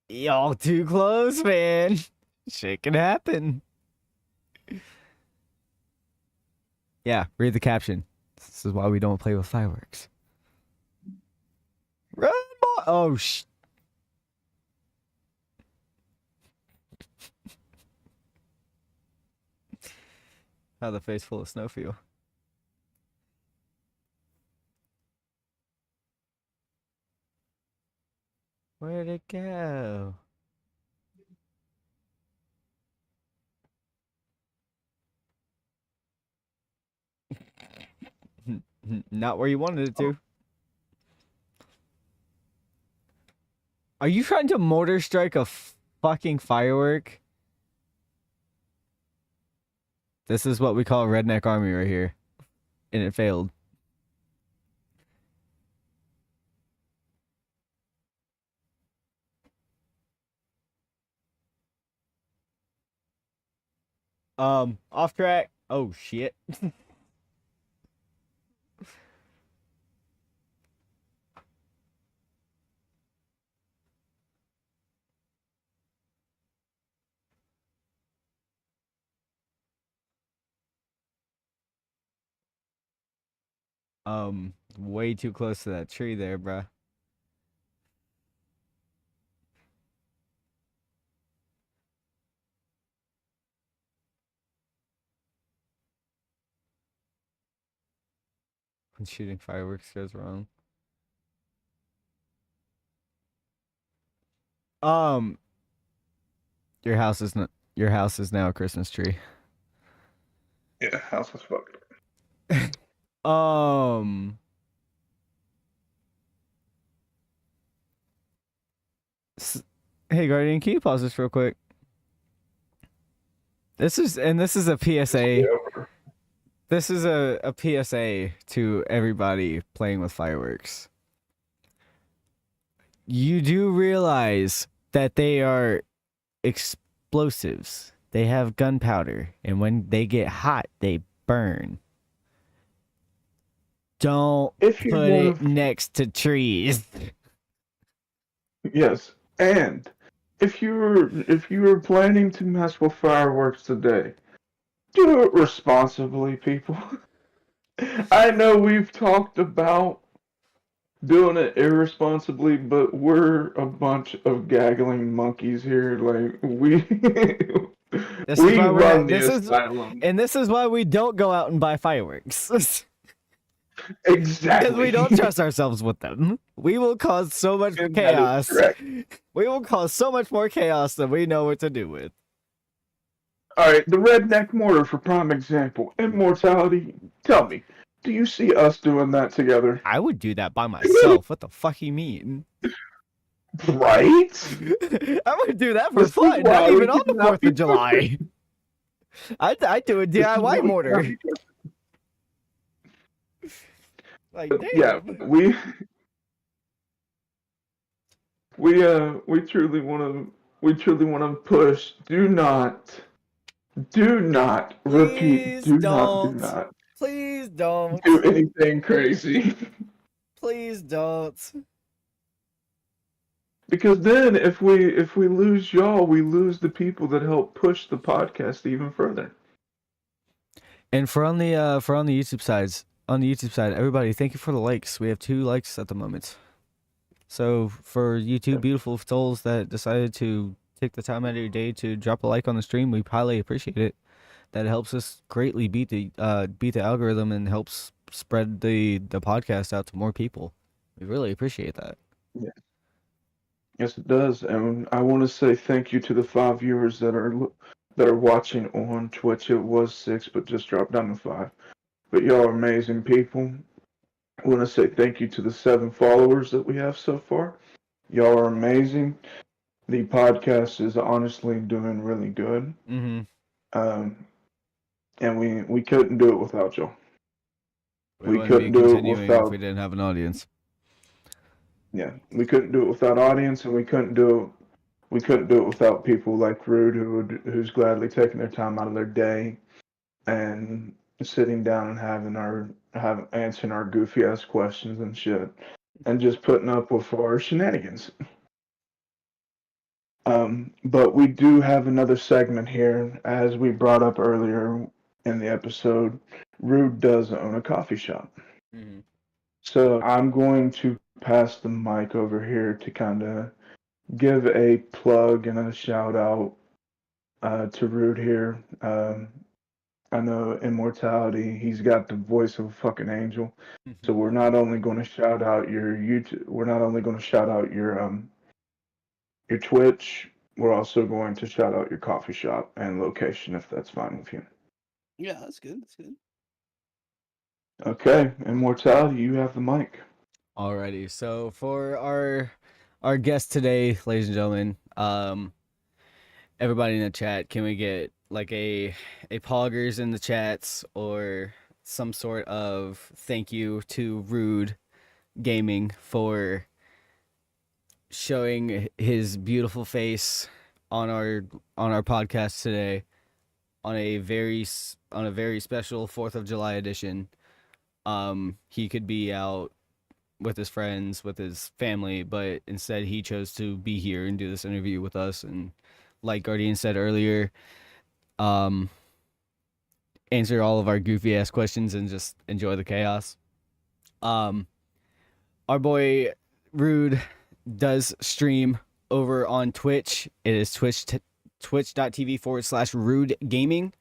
Y'all too close, man. Shit can happen. Yeah, read the caption. This is why we don't play with fireworks. Run, boy! Oh, How the face full of snow feel? Where'd it go? Not where you wanted it to. Are you trying to mortar strike a fucking firework? This is what we call a redneck army right here. And it failed. Off track. Oh shit. Way too close to that tree there, bruh. When shooting fireworks goes wrong. Your house is not. Your house is now a Christmas tree. Yeah, house was fucked. Hey, Guardian, can you pause this real quick? This is a PSA. This is a PSA to everybody playing with fireworks. You do realize that they are explosives. They have gunpowder, and when they get hot, they burn. Don't If you put wanna- it next to trees. Yes, and if you were planning to mess with fireworks today, do it responsibly, people. I know we've talked about doing it irresponsibly, but we're a bunch of gaggling monkeys here. Like we This we is why run this the is, asylum. and this is why we don't go out and buy fireworks. Exactly. Because we don't trust ourselves with them. We will cause so much And that is chaos. correct. We will cause so much more chaos than we know what to do with. All right, the redneck mortar for prime example. Immortality. Tell me, do you see us doing that together? I would do that by myself. What the fuck you mean? Right? I would do that for This is fun, why not we even on the cannot 4th be of July. I'd do a This is why DIY we mortar. cannot be Like, damn. Yeah, we truly want to push. Do not repeat. Please Do don't. not Please don't. do anything crazy. Please don't. Because then, if we lose y'all, we lose the people that help push the podcast even further. And for on the YouTube side, everybody, thank you for the likes. We have 2 likes at the moment. So for you 2 beautiful souls that decided to take the time out of your day to drop a like on the stream, we highly appreciate it. that helps us greatly beat the algorithm and helps spread the podcast out to more people. We really appreciate that. Yeah. Yes, it does. And I want to say thank you to the 5 viewers that are watching on Twitch. It was 6, but just dropped down to 5. But y'all are amazing people. I want to say thank you to the 7 followers that we have so far. Y'all are amazing. The podcast is honestly doing really good. Mm-hmm. And we couldn't do it without y'all. We We wouldn't be couldn't do it continuing if without. we didn't have an audience. Yeah, we couldn't do it without audience, and we couldn't do it without people like Rude, who's gladly taking their time out of their day and sitting down and answering our goofy ass questions and shit, and just putting up with our shenanigans. But we do have another segment here, as we brought up earlier in the episode. Rude does own a coffee shop. Mm-hmm. So I'm going to pass the mic over here to kind of give a plug and a shout out to Rude here. I know Immortality, he's got the voice of a fucking angel. So we're not only going to shout out your YouTube, we're not only going to shout out your Twitch, we're also going to shout out your coffee shop and location if that's fine with you. Yeah, that's good. That's good. Okay, Immortality, you have the mic. Alrighty. So for our guest today, ladies and gentlemen, everybody in the chat, can we get like a poggers in the chats or some sort of thank you to Rude Gaming for showing his beautiful face on our podcast today on a very special 4th of July edition. He could be out with his friends, with his family, but instead he chose to be here and do this interview with us. And like Guardian said earlier, answer all of our goofy ass questions and just enjoy the chaos. Our boy Rude does stream over on Twitch. It is twitch.tv/Rude Gaming.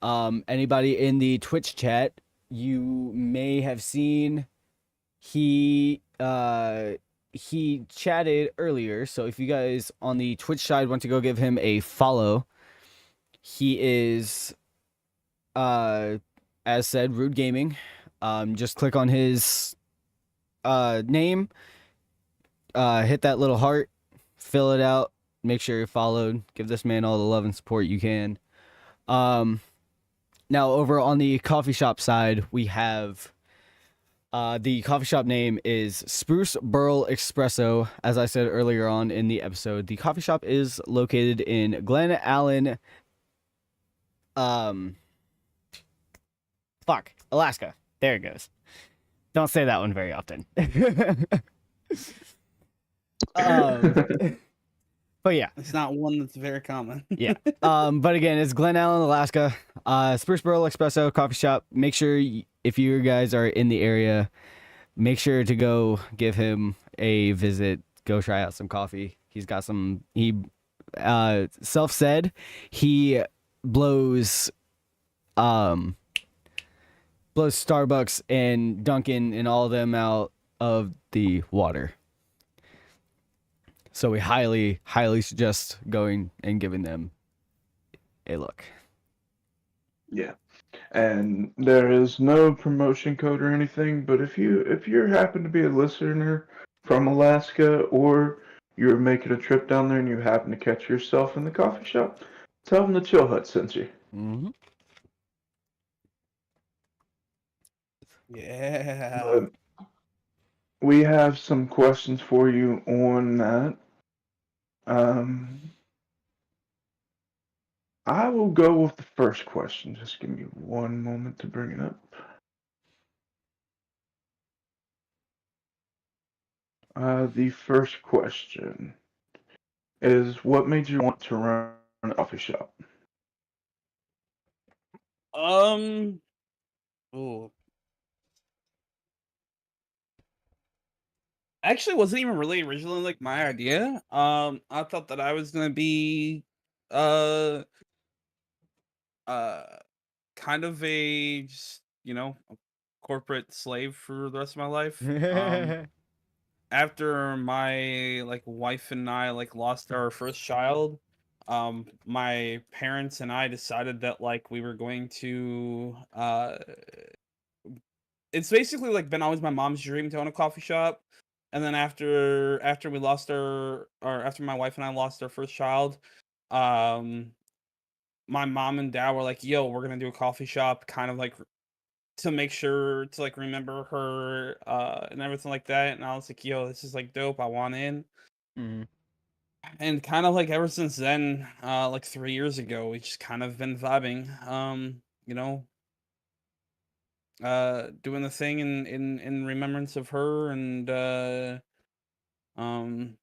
Anybody in the Twitch chat, you may have seen he chatted earlier. So if you guys on the Twitch side want to go give him a follow, he is as said, Rude Gaming. Just click on his name, hit that little heart, fill it out, make sure you're followed, give this man all the love and support you can. Now over on the coffee shop side, we have the coffee shop name is Spruce Burl Espresso. As I said earlier on in the episode, the coffee shop is located in Glen Allen, Alaska. There it goes. Don't say that one very often. But yeah, It's not one that's very common. yeah. But again, it's Glen Allen, Alaska. Spruce Burl Espresso coffee shop. Make sure if you guys are in the area, make sure to go give him a visit. Go try out some coffee. He's got some. He self said he blows Starbucks and Dunkin' and all of them out of the water. So we highly, highly suggest going and giving them a look. Yeah. And there is no promotion code or anything, but if you happen to be a listener from Alaska or you're making a trip down there and you happen to catch yourself in the coffee shop, tell them the Chill Hut sent you. Mm-hmm. Yeah. But we have some questions for you on that. I will go with the first question. Just give me one moment to bring it up. The first question is, what made you want to run a coffee shop? Oh. Actually, wasn't even really originally like my idea. I thought that I was gonna be kind of a just, a corporate slave for the rest of my life. After my wife and I lost our first child, my parents and I decided that we were going to it's basically been always my mom's dream to own a coffee shop. And then after we lost or after my wife and I lost our first child, um my mom and dad were like, yo, we're gonna do a coffee shop, kind of to make sure to remember her and everything like that. And I was like, yo, this is dope, I want in. Mhm. And kind of ever since then, 3 years ago, we just kind of been vibing, doing the thing in remembrance of her. And um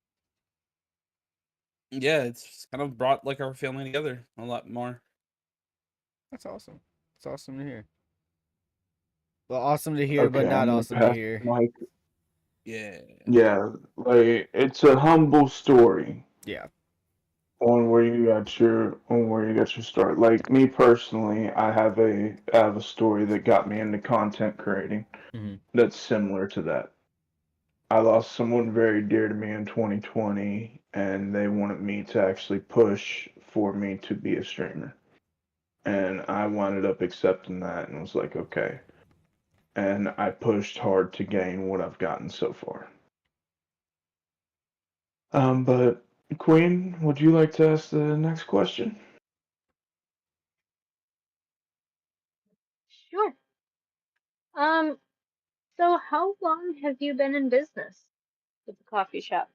yeah, it's just kind of brought our family together a lot more. That's awesome. It's awesome to hear. Well, awesome to hear, but Okay, not I'm gonna awesome to pass hear. the mic. Yeah. Yeah, it's a humble story Yeah. on where you got your start. Like me personally, I have a story that got me into content creating Mhm. that's similar to that. I lost someone very dear to me in 2020, and they wanted me to actually push for me to be a streamer. And I wound up accepting that and was like, okay. And I pushed hard to gain what I've gotten so far. But Queen, would you like to ask the next question? Sure. Um, so how long have you been in business with the coffee shop?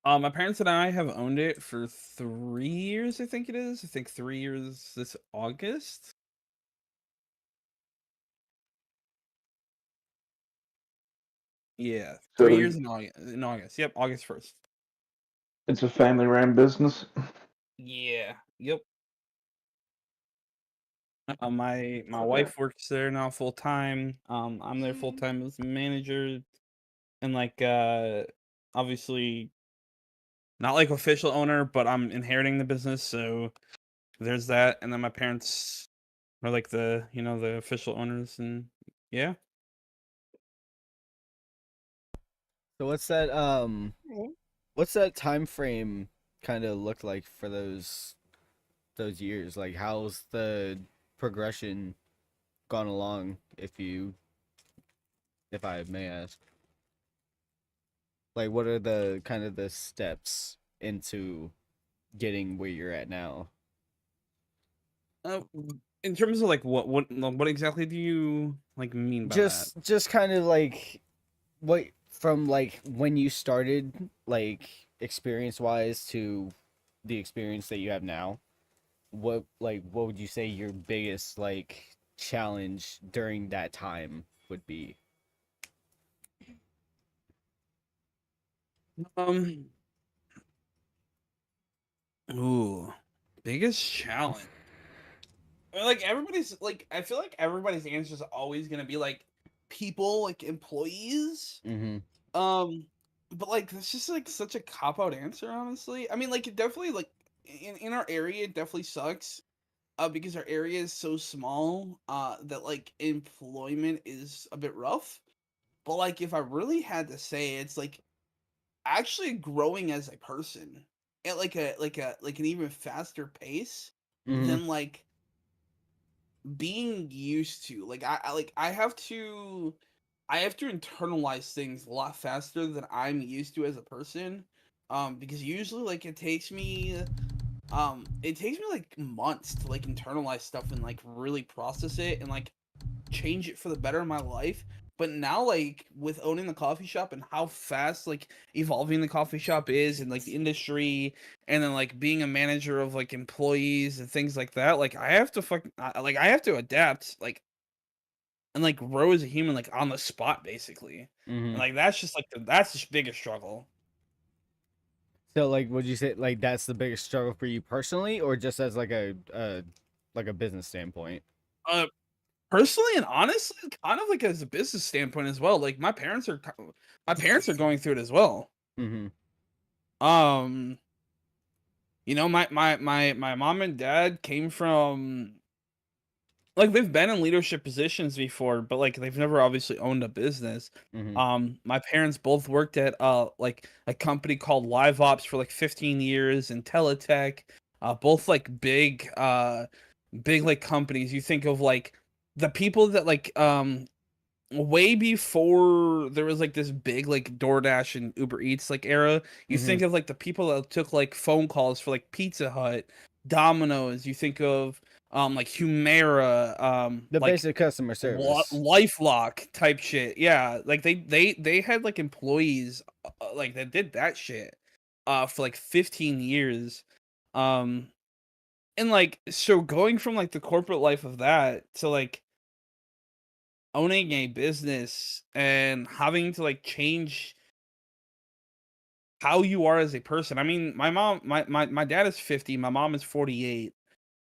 My parents and I have owned it for 3 years, I think it is. I think 3 years this August. Yeah, three So years in August. Yep, August 1st. it's a family ran business. Yeah. Yep. My Okay. wife works there now full time. I'm there full time as manager, and obviously not official owner, but I'm inheriting the business, so there's that. And then my parents are the official owners, and yeah. So what's that time frame kind of look like for those years? Like how's the progression gone along, if I may ask? Like what are the kind of the steps into getting where you're at now? Uh, in terms of what exactly do you mean by that? Just kind of what from when you started experience wise to the experience that you have now. What would you say your biggest challenge during that time would be? Um, ooh, biggest challenge. I mean, I feel like everybody's answer is always gonna be people, employees. Mm-hmm. Um, but that's just such a cop out answer, honestly. I mean, it definitely in our area, it definitely sucks. Because our area is so small, that employment is a bit rough. But if I really had to say, it's actually growing as a person at an even faster pace Mm-hmm. than being used to. I have to internalize things a lot faster than I'm used to as a person. Because usually it takes me months to internalize stuff and really process it and change it for the better in my life. But now, with owning the coffee shop and how fast evolving the coffee shop is, and the industry, and then being a manager of employees and things like that, I have to I have to adapt and grow as a human on the spot, basically. Mm-hmm. And that's just that's the biggest struggle. So would you say that's the biggest struggle for you personally, or just as a business standpoint? Uh, Personally and honestly, kind of as a business standpoint as well. My parents are going through it as well. Mm-hmm. Um, You know, my mom and dad came from like they've been in leadership positions before, but like they've never obviously owned a business. My parents both worked at like a company called Live Ops for like 15 years in Teletech. Both like big like companies. You think of like the people that like way before there was like this big like DoorDash and Uber Eats like era, you think of like the people that took like phone calls for like Pizza Hut, Domino's, you think of like Humera, The like basic customer service. LifeLock type shit. Yeah, like they had like employees like that did that shit for like 15 years. Um and like so going from like the corporate life of that to like owning a business and having to like change how you are as a person. I mean, my dad is 50, my mom is 48,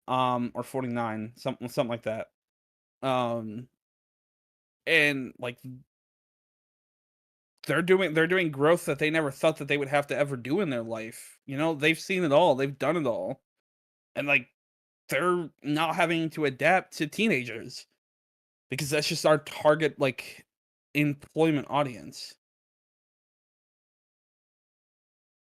or 49, something like that. Um, and like they're doing growth that they never thought that they would have to ever do in their life. You know, they've seen it all, they've done it all. And like they're now having to adapt to teenagers because that's just our target like employment audience.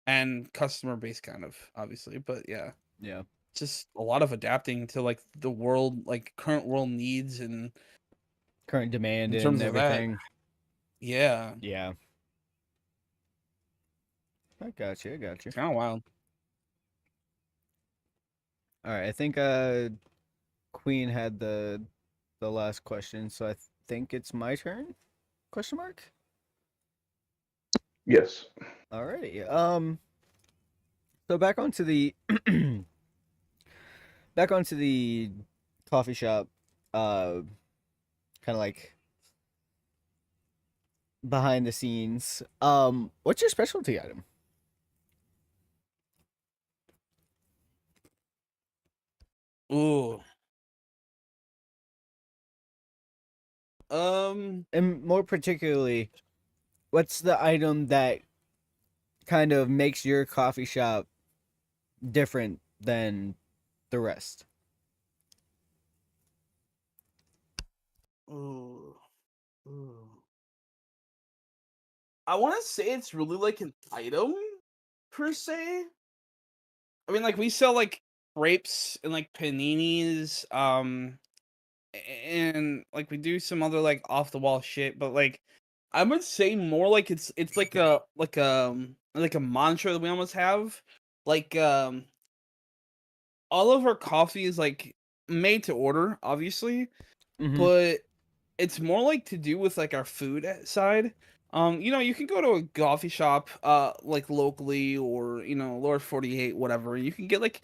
And customer base kind of obviously, but yeah, Yeah. just a lot of adapting to like the world, like current world needs and Current demand in terms and of that. everything. Yeah, Yeah. I got you. it's kind of wild. All right, I think Queen had the last question, so I think it's my turn. Question mark? Yes. Alrighty. So back onto the coffee shop, kind of like behind the scenes. What's your specialty item? Ooh. Um. And more particularly, what's the item that kind of makes your coffee shop different than the rest? Ooh. Ooh. I want to say it's really like an item per se. I mean, like we sell like crepes and like paninis, and like we do some other like off the wall shit, but like I would say more like it's like a mantra that we almost have. Like all of our coffee is like made to order, obviously, Mm-hmm. but it's more like to do with like our food side. You know, you can go to a coffee shop like locally or, you know, lower 48 whatever. You can get like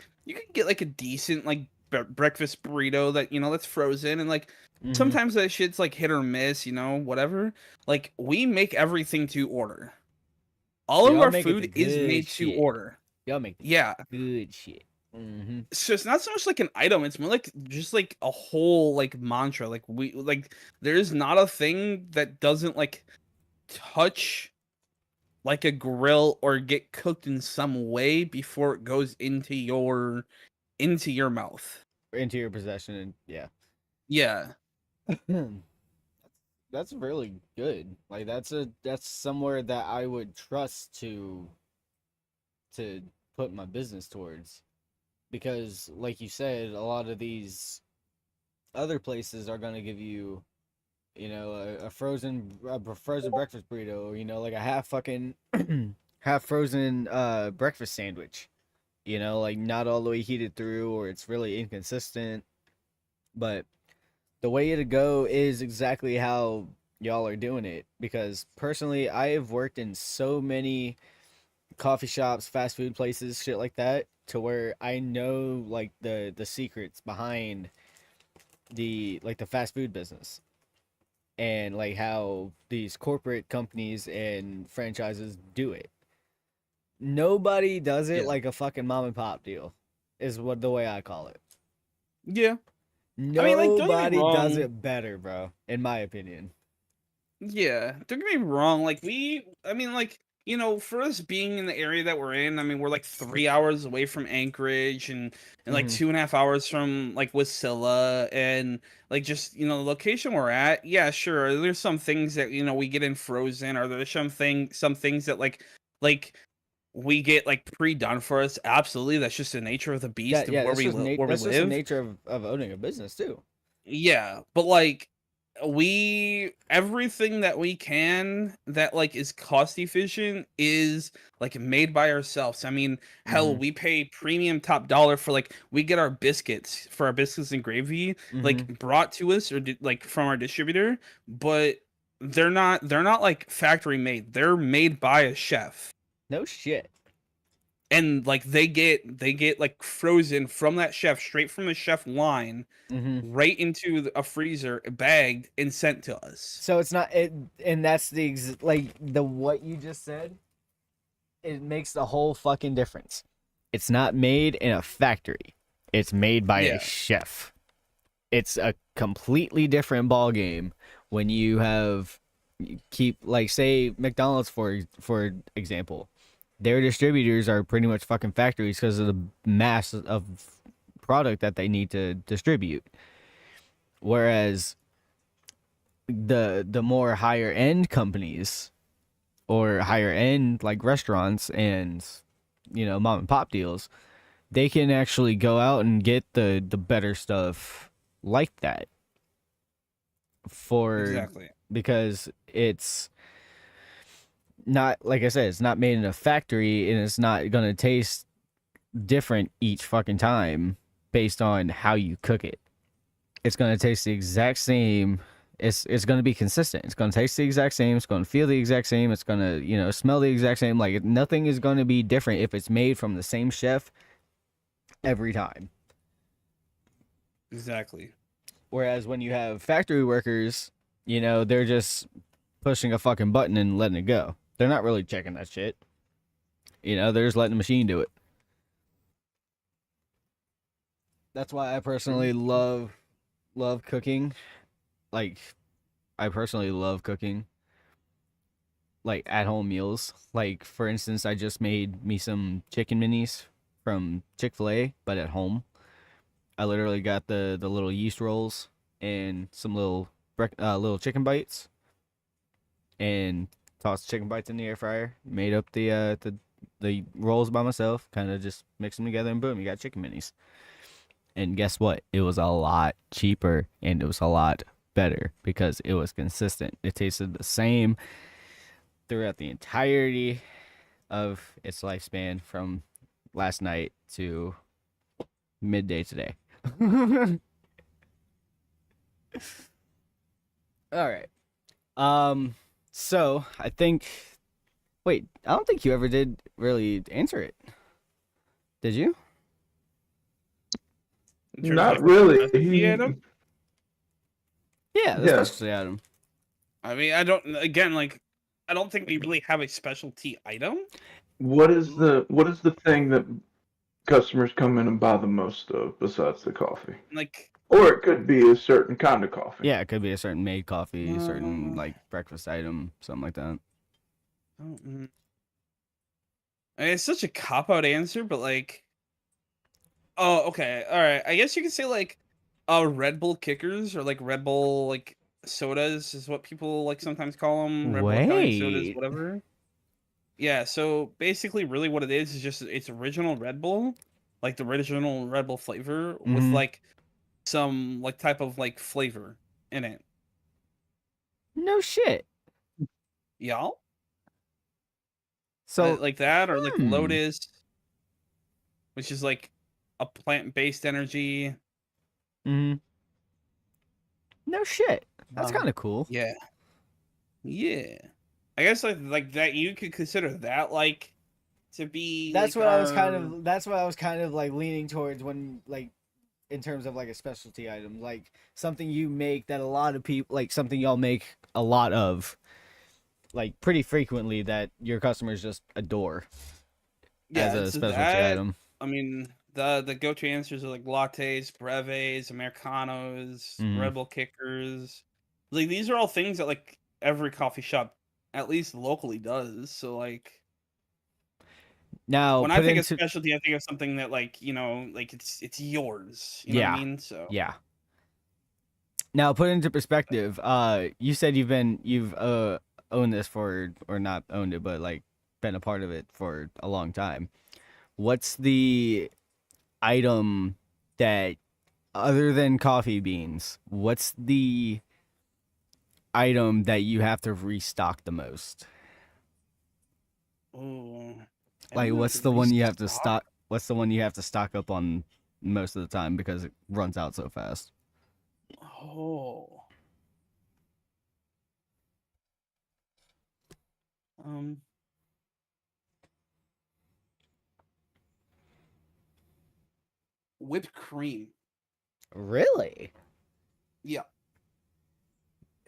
a decent like breakfast burrito that, you know, that's frozen and like Mm-hmm. sometimes that shit's like hit or miss, you know, whatever. Like we make everything to order. All So of y'all our make it the food is good made to shit. order. Y'all make the Yeah. good shit. Mm-hmm. So it's not so much like an item, it's more like just like a whole like mantra. Like we like there's not a thing that doesn't like touch like a grill or get cooked in some way before it goes into your mouth. Into your possession, and yeah. Yeah. That's really good. Like that's somewhere that I would trust to put my business towards, because like you said, a lot of these other places are going to give you, you know, a frozen breakfast burrito, or, you know, like a half fucking half frozen breakfast sandwich, you know, like not all the way heated through, or it's really inconsistent. But the way to go is exactly how y'all are doing it, because personally I have worked in so many coffee shops, fast food places, shit like that, to where I know like the secrets behind the fast food business, and like how these corporate companies and franchises do it. Nobody does it Yeah. like a fucking mom and pop deal, is what the way I call it. Yeah. I mean, like, don't get me Nobody does wrong. it better, bro, in my opinion. Yeah. Don't get me wrong. Like, I mean, like, you know, for us being in the area that we're in, I mean, we're like 3 hours away from Anchorage and like 2.5 hours from like Wasilla, and like just, you know, the location we're at. Yeah, sure. There's some things that, you know, we get in frozen, or there's some things that like we get like pre-done for us. Absolutely. That's just the nature of the beast of where That's we just where we that's just the live. nature of owning a business too. Yeah, but like everything that we can that like is cost efficient is like made by ourselves. I mean, hell, we pay premium top dollar for like we get our biscuits for our biscuits and gravy like brought to us or like from our distributor, but they're not like factory made. They're made by a chef. No shit. And like they get like frozen from that chef, straight from the chef line, right into a freezer, bagged and sent to us. So it's not it, and that's like the what you just said. It makes the whole fucking difference. It's not made in a factory. It's made by a chef. It's a completely different ball game when you keep like say McDonald's for example. Their distributors are pretty much fucking factories because of the mass of product that they need to distribute. Whereas the more higher end companies or higher end like restaurants and, you know, mom and pop deals, they can actually go out and get the better stuff like that because it's not, like I said, it's not made in a factory, and it's not gonna taste different each fucking time based on how you cook it. It's gonna taste the exact same. It's gonna be consistent. It's gonna taste the exact same. It's gonna feel the exact same. It's gonna, you know, smell the exact same. Like nothing is gonna be different if it's made from the same chef every time. Exactly. Whereas when you have factory workers, you know, they're just pushing a fucking button and letting it go. They're not really checking that shit. You know, they're just letting the machine do it. That's why I personally love cooking. Like, I personally love cooking, like, at-home meals. Like, for instance, I just made me some chicken minis from Chick-fil-A, but at home. I literally got the little yeast rolls and some little chicken bites, and tossed chicken bites in the air fryer. Made up the rolls by myself. Kind of just mixed them together, and boom, you got chicken minis. And guess what? It was a lot cheaper, and it was a lot better because it was consistent. It tasted the same throughout the entirety of its lifespan from last night to midday today. All right. So I think. Wait, I don't think you ever did really answer it. Did you? Not really. Adam? Yeah, the specialty item. I mean, I don't think we really have a specialty item. What is the thing that customers come in and buy the most of besides the coffee? Like, or it could be a certain kind of coffee. Yeah, it could be a certain made coffee, a certain like breakfast item, something like that. I mean, it's such a cop-out answer, but like, oh, okay, all right. I guess you could say like, Red Bull kickers or like Red Bull like sodas is what people like sometimes call them. Red Bull Italian sodas, whatever. Yeah. So basically, really, what it is just it's original Red Bull, like the original Red Bull flavor with like some like type of like flavor in it. No shit. Y'all. So like that, or like Lotus, which is like a plant-based energy. No shit. That's kind of cool. Yeah. Yeah. I guess like that you could consider that like to be. That's like what I was kind of like leaning towards when like in terms of like a specialty item, like something you make that a lot of people like something y'all make a lot of. Like pretty frequently that your customers just adore as a specialty item. I mean, the go-to answers are like lattes, breves, Americanos, Red Bull kickers. Like these are all things that like every coffee shop at least locally does. So like Now when I put think of into specialty, I think of something that like like it's yours. You know what I yeah, mean? So yeah. Now put into perspective. You said you've owned this for, or not owned it, but like been a part of it for a long time. What's the item that, other than coffee beans, what's the item that you have to restock the most? ooh, Like, I have what's to the one you have to restock. stock? What's the one you have to stock up on most of the time because it runs out so fast? Oh. Um. Whipped cream. Really? Yeah.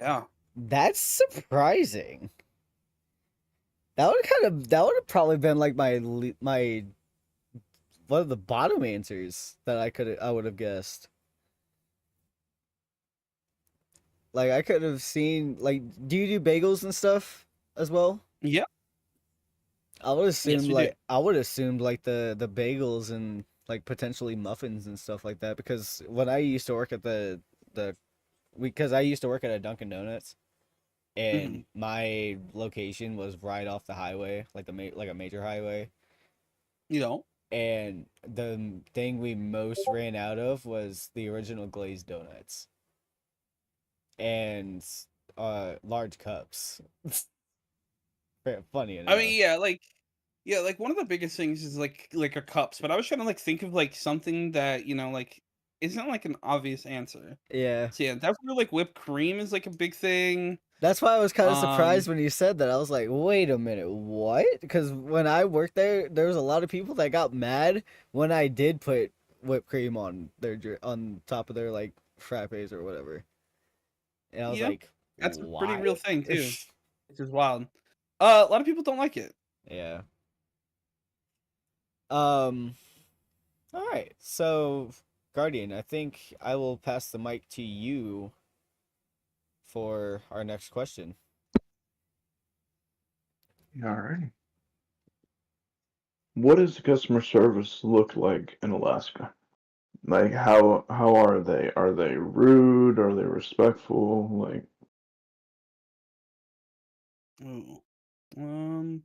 Yeah. That's surprising. That would have probably been like my one of the bottom answers that I would have guessed. Like I could have seen, like, do you do bagels and stuff as well? Yeah. Yes, we do. I would assumed like the bagels and like potentially muffins and stuff like that, because when I used to work at the because I used to work at a Dunkin' Donuts, Mhm. and my location was right off the highway, like like a major highway, You know. and the thing we most ran out of was the original glazed donuts and large cups. Funny I enough. mean, yeah, like one of the biggest things is like our cups. But I was trying to like think of like something that like isn't like an obvious answer. Yeah. So yeah, definitely like whipped cream is like a big thing. That's why I was kind of Um. surprised when you said that. I was like, wait a minute, what? Because when I worked there was a lot of people that got mad when I did put whipped cream on on top of their like frappes or whatever. And I was Yeah, like, that's a pretty real why? thing too, which is wild. A lot of people don't like it. Yeah. Um. All right. So, Guardian, I think I will pass the mic to you for our next question. All right. What does the customer service look like in Alaska? Like how are they? Are they rude? Are they respectful? Like Ooh. Um.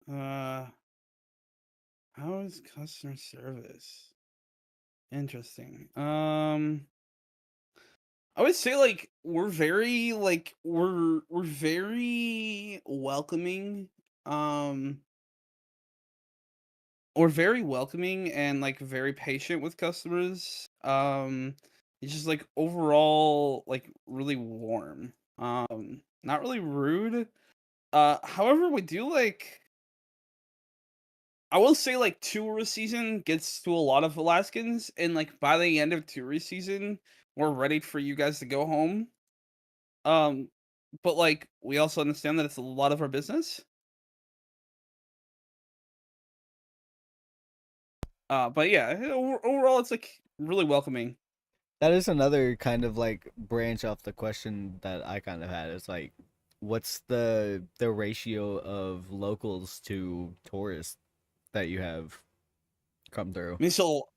Uh. How is customer service? Interesting. I would say like we're very welcoming. Um, we're very welcoming and like very patient with customers. It's just like overall like really warm. Not really rude. However, we do like I will say like tourist season gets to a lot of Alaskans, and like by the end of tourist season, we're ready for you guys to go home. Um, but like we also understand that it's a lot of our business. But yeah, overall it's like really welcoming. That is another kind of like branch off the question that I kind of had. It's like, what's the ratio of locals to tourists that you have come through? I mean, so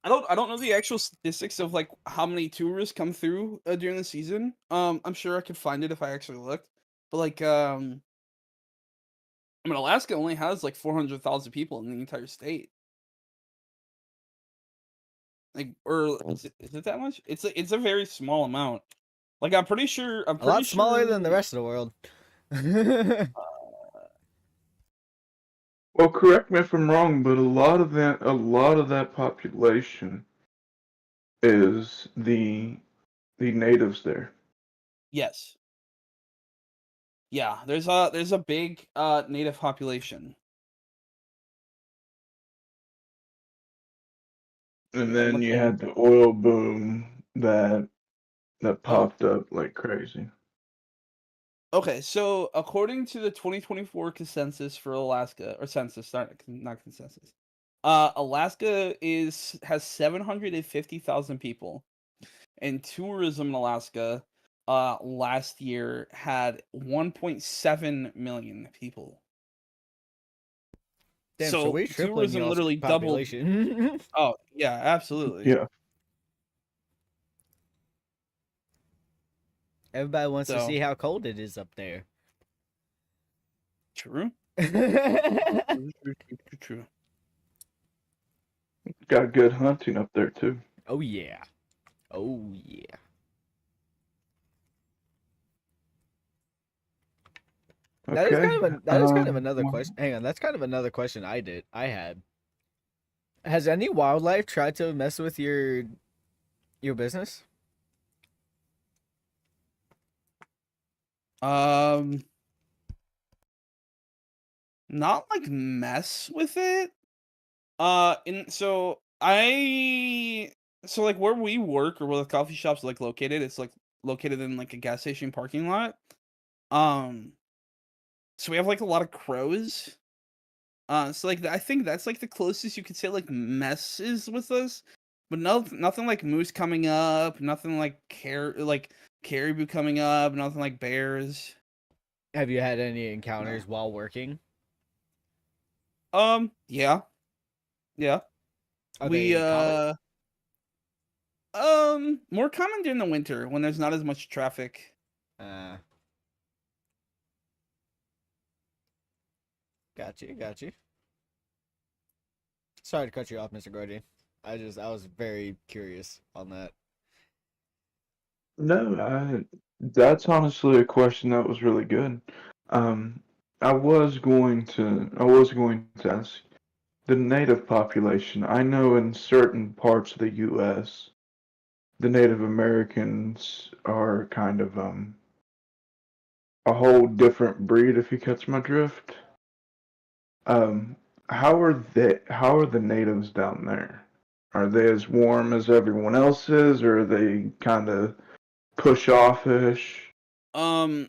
I don't know the actual statistics of like how many tourists come through during the season. I'm sure I could find it if I actually looked. But like I mean Alaska only has like 400,000 people in the entire state. Like or is it that much? It's a very small amount. Like I'm A pretty lot smaller than the sure rest of the world. well, correct me if I'm wrong, but a lot of that population is the natives there. yes. Yeah, there's a big native population. And Yeah, I'm then you looking. had the oil boom that Oh, popped up like crazy. okay. So according to the 2024 consensus for Alaska, or census, not consensus, Alaska has 750,000 people, and tourism in Alaska last year had 1.7 million people. Damn, so we tripling tourism y'all's literally doubled. population. Oh yeah, absolutely. Yeah. Everybody wants to So- see how cold it is up there. True. True. Got good hunting up there too. Oh yeah. Oh yeah. That is kind of another question. Hang on, that's kind of another question I had. Has any wildlife tried to mess with your business? Not like mess with it. So like where we work or where the coffee shop's like located, it's like located in like a gas station parking lot. So we have like a lot of crows. So like I think that's like the closest you could say like messes with us, but nothing like moose coming up, nothing like caribou coming up, nothing like bears. Have you had any encounters while working? Yeah. Are We they more common during the winter when there's not as much traffic. Got you. Sorry to cut you off, Mr. Gordy. I was very curious on that. No, that's honestly a question that was really good. I was going to ask the native population. I know in certain parts of the U.S., the Native Americans are kind of a whole different breed, if you catch my drift. How are the natives down there? Are they as warm as everyone else is, or are they kind of push offish? Okay,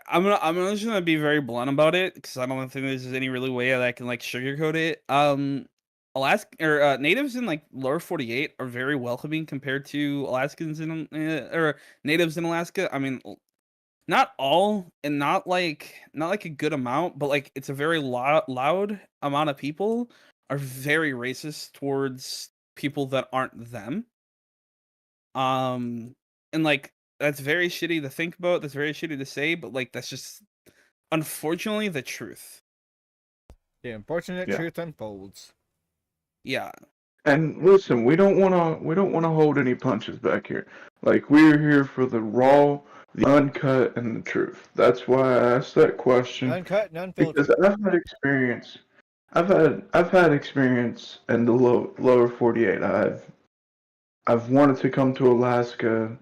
I'm just gonna be very blunt about it because I don't think there's any really way that I can like sugarcoat it. Alaska or natives in like lower 48 are very welcoming compared to Alaskans in or natives in Alaska. I mean, not all and not like a good amount, but like it's a very loud amount of people are very racist towards people that aren't them. And like that's very shitty to think about, that's very shitty to say, but like that's just unfortunately the truth. The unfortunate Yeah. truth unfolds. Yeah. And listen, we don't want to hold any punches back here. Like, we're here for the raw, the uncut, and the truth. That's why I asked that question. Uncut and unfiltered. Because I've had experience. I've had experience in the lower 48. I've wanted to come to Alaska.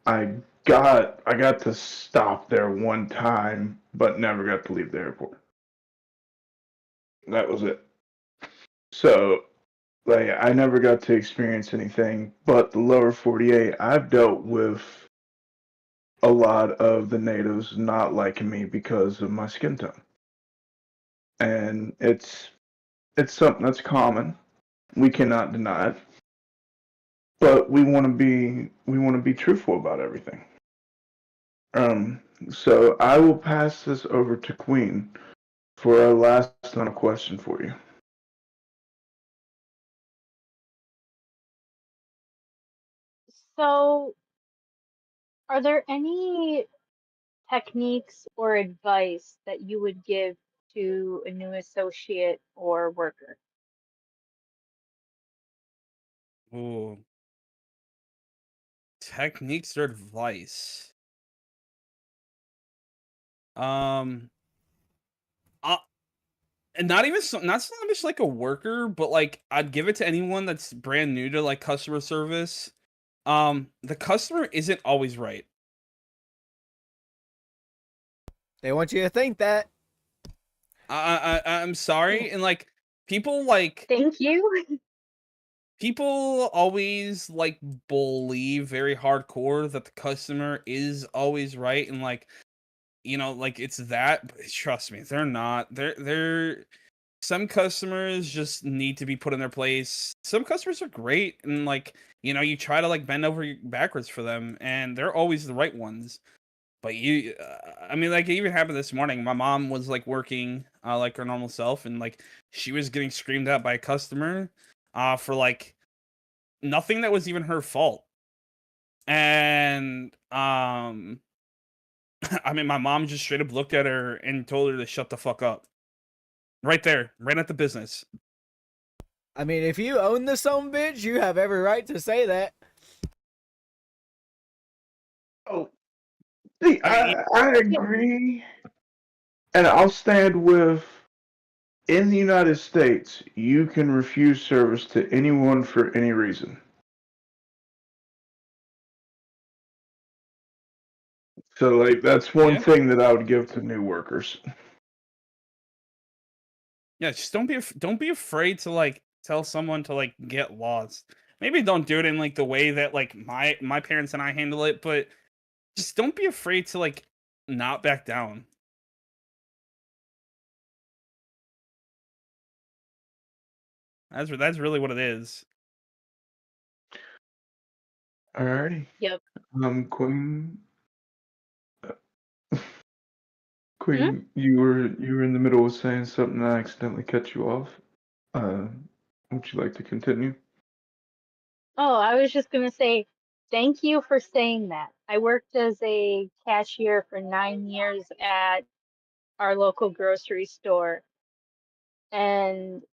I got to stop there one time, but never got to leave the airport. That was it. So, like, I never got to experience anything but the lower 48. I've dealt with a lot of the natives not liking me because of my skin tone. And it's something that's common. We cannot deny it. But we want to be truthful about everything. So I will pass this over to Queen for our last question for you. So, are there any techniques or advice that you would give to a new associate or worker? Ooh. Techniques or advice. And not even not so much like a worker, but like I'd give it to anyone that's brand new to like customer service. The customer isn't always right. They want you to think that. I'm sorry, and like people like Thank you. people always like believe very hardcore that the customer is always right, and like like it's that. But trust me, they're not. They're some customers just need to be put in their place. Some customers are great, and like, you know, you try to like bend over backwards for them, and they're always the right ones. But I mean, like, it even happened this morning. My mom was like working like her normal self, and like she was getting screamed at by a customer for like nothing that was even her fault. And I mean, my mom just straight up looked at her and told her to shut the fuck up. Right there, right at the business. I mean, if you own the son bitch, you have every right to say that. Oh, see, I mean, I agree, and I'll stand with. In the United States, you can refuse service to anyone for any reason. So, like, that's one yeah, thing that I would give to new workers. yeah. Just don't be afraid to like tell someone to like get lost. Maybe don't do it in like the way that like my parents and I handle it, but just don't be afraid to like not back down. That's really what it is. Alrighty. Yep. Queen. Hmm? Queen, you were in the middle of saying something. I accidentally cut you off. Uh, would you like to continue? Oh, I was just gonna say thank you for saying that. I worked as a cashier for 9 years at our local grocery store, and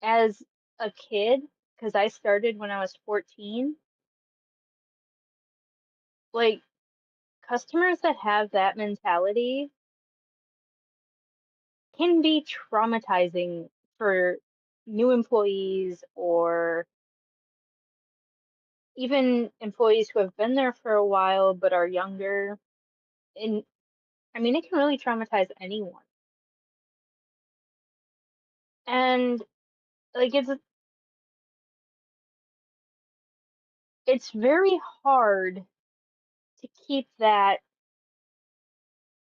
as a kid, because I started when I was 14, like customers that have that mentality can be traumatizing for new employees or even employees who have been there for a while but are younger. And I mean, it can really traumatize anyone. And like it's very hard to keep that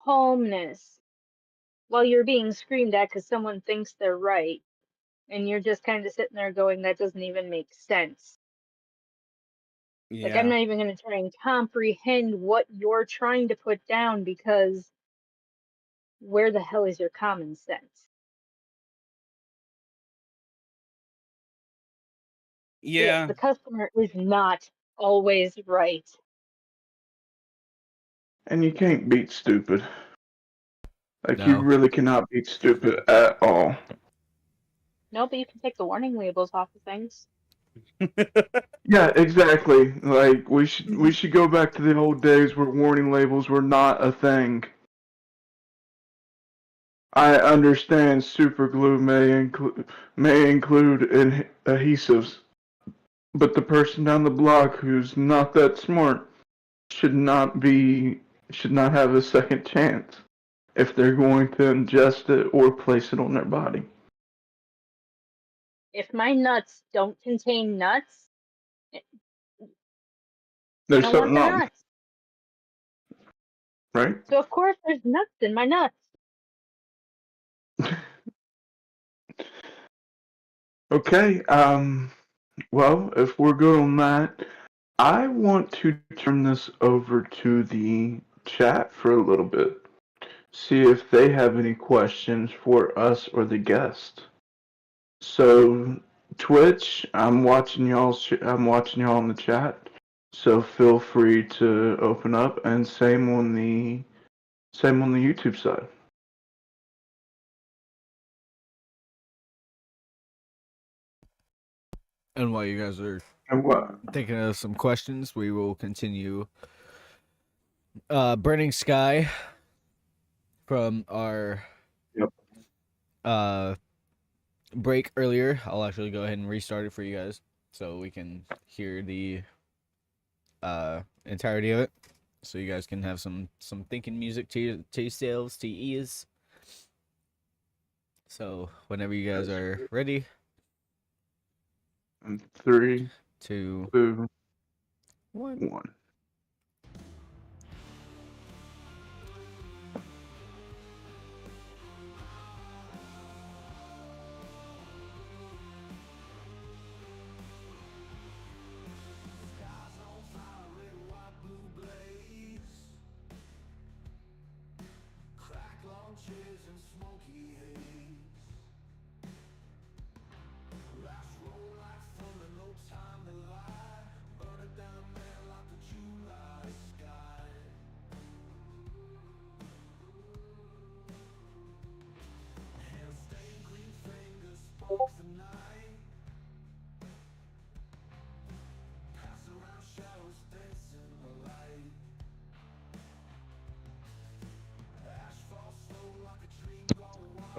calmness while you're being screamed at because someone thinks they're right, and you're just kind of sitting there going, that doesn't even make sense. Like, I'm Yeah. not even going to try and comprehend what you're trying to put down because where the hell is your common sense? So yes, Yeah. the customer is not always right. And you can't beat stupid. Like, you No. really cannot beat stupid at all. No, but you can take the warning labels off of things. Yeah, exactly. Like, we should go back to the old days where warning labels were not a thing. I understand super glue may include adhesives, but the person down the block who's not that smart should not be should not have a second chance if they're going to ingest it or place it on their body. If my nuts don't contain nuts, I There's don't want something the wrong, nuts. right? So of course there's nuts in my nuts. Okay, well, if we're good on that, I want to turn this over to the chat for a little bit. See if they have any questions for us or the guest. So, Twitch, I'm watching y'all in the chat. So feel free to open up, and same on the YouTube side. And while you guys are And what? thinking of some questions, we will continue. Burning Sky from our Yep. break earlier. I'll actually go ahead and restart it for you guys so we can hear the entirety of it. So you guys can have some thinking music to yourselves to ease. So whenever you guys are ready, And 3, 2, 2, 1. 1.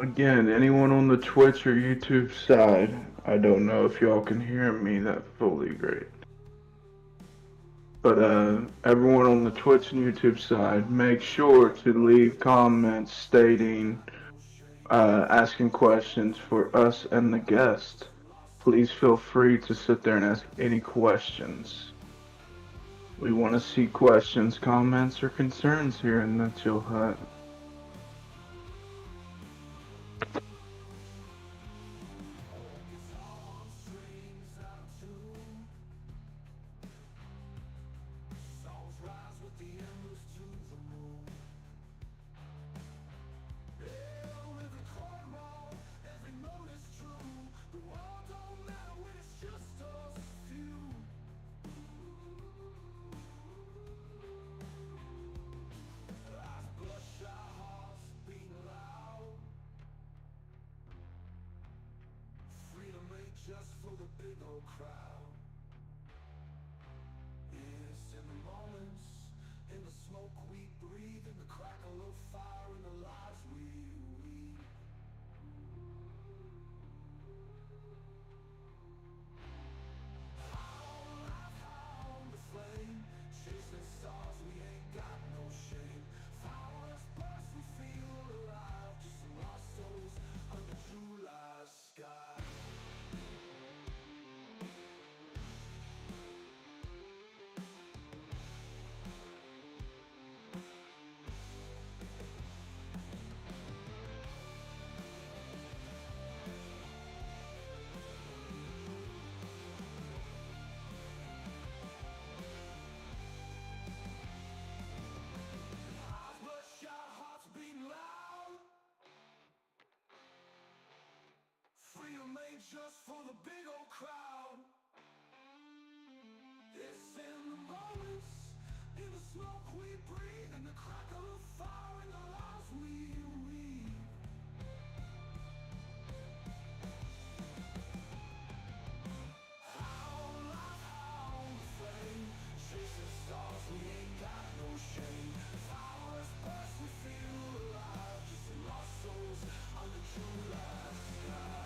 Again, anyone on the Twitch or YouTube side, I don't know if y'all can hear me that fully great. But everyone on the Twitch and YouTube side, make sure to leave comments stating, asking questions for us and the guest. Please feel free to sit there and ask any questions. We want to see questions, comments, or concerns here in the Chill Hut. Just for the big old crowd. It's in the moments, in the smoke we breathe, in the crackle of fire, in the lives we weave. On the flame, chasing stars, we ain't got no shame. Flowers burst, we feel alive, just lost souls under July sky. Just for the big old crowd. It's in the moments, in the smoke we breathe, in the crackle of fire, in the lives we weave. How the flame, chasing stars, we ain't got no shame. Flowers burst, we feel alive, just lost souls under July sky.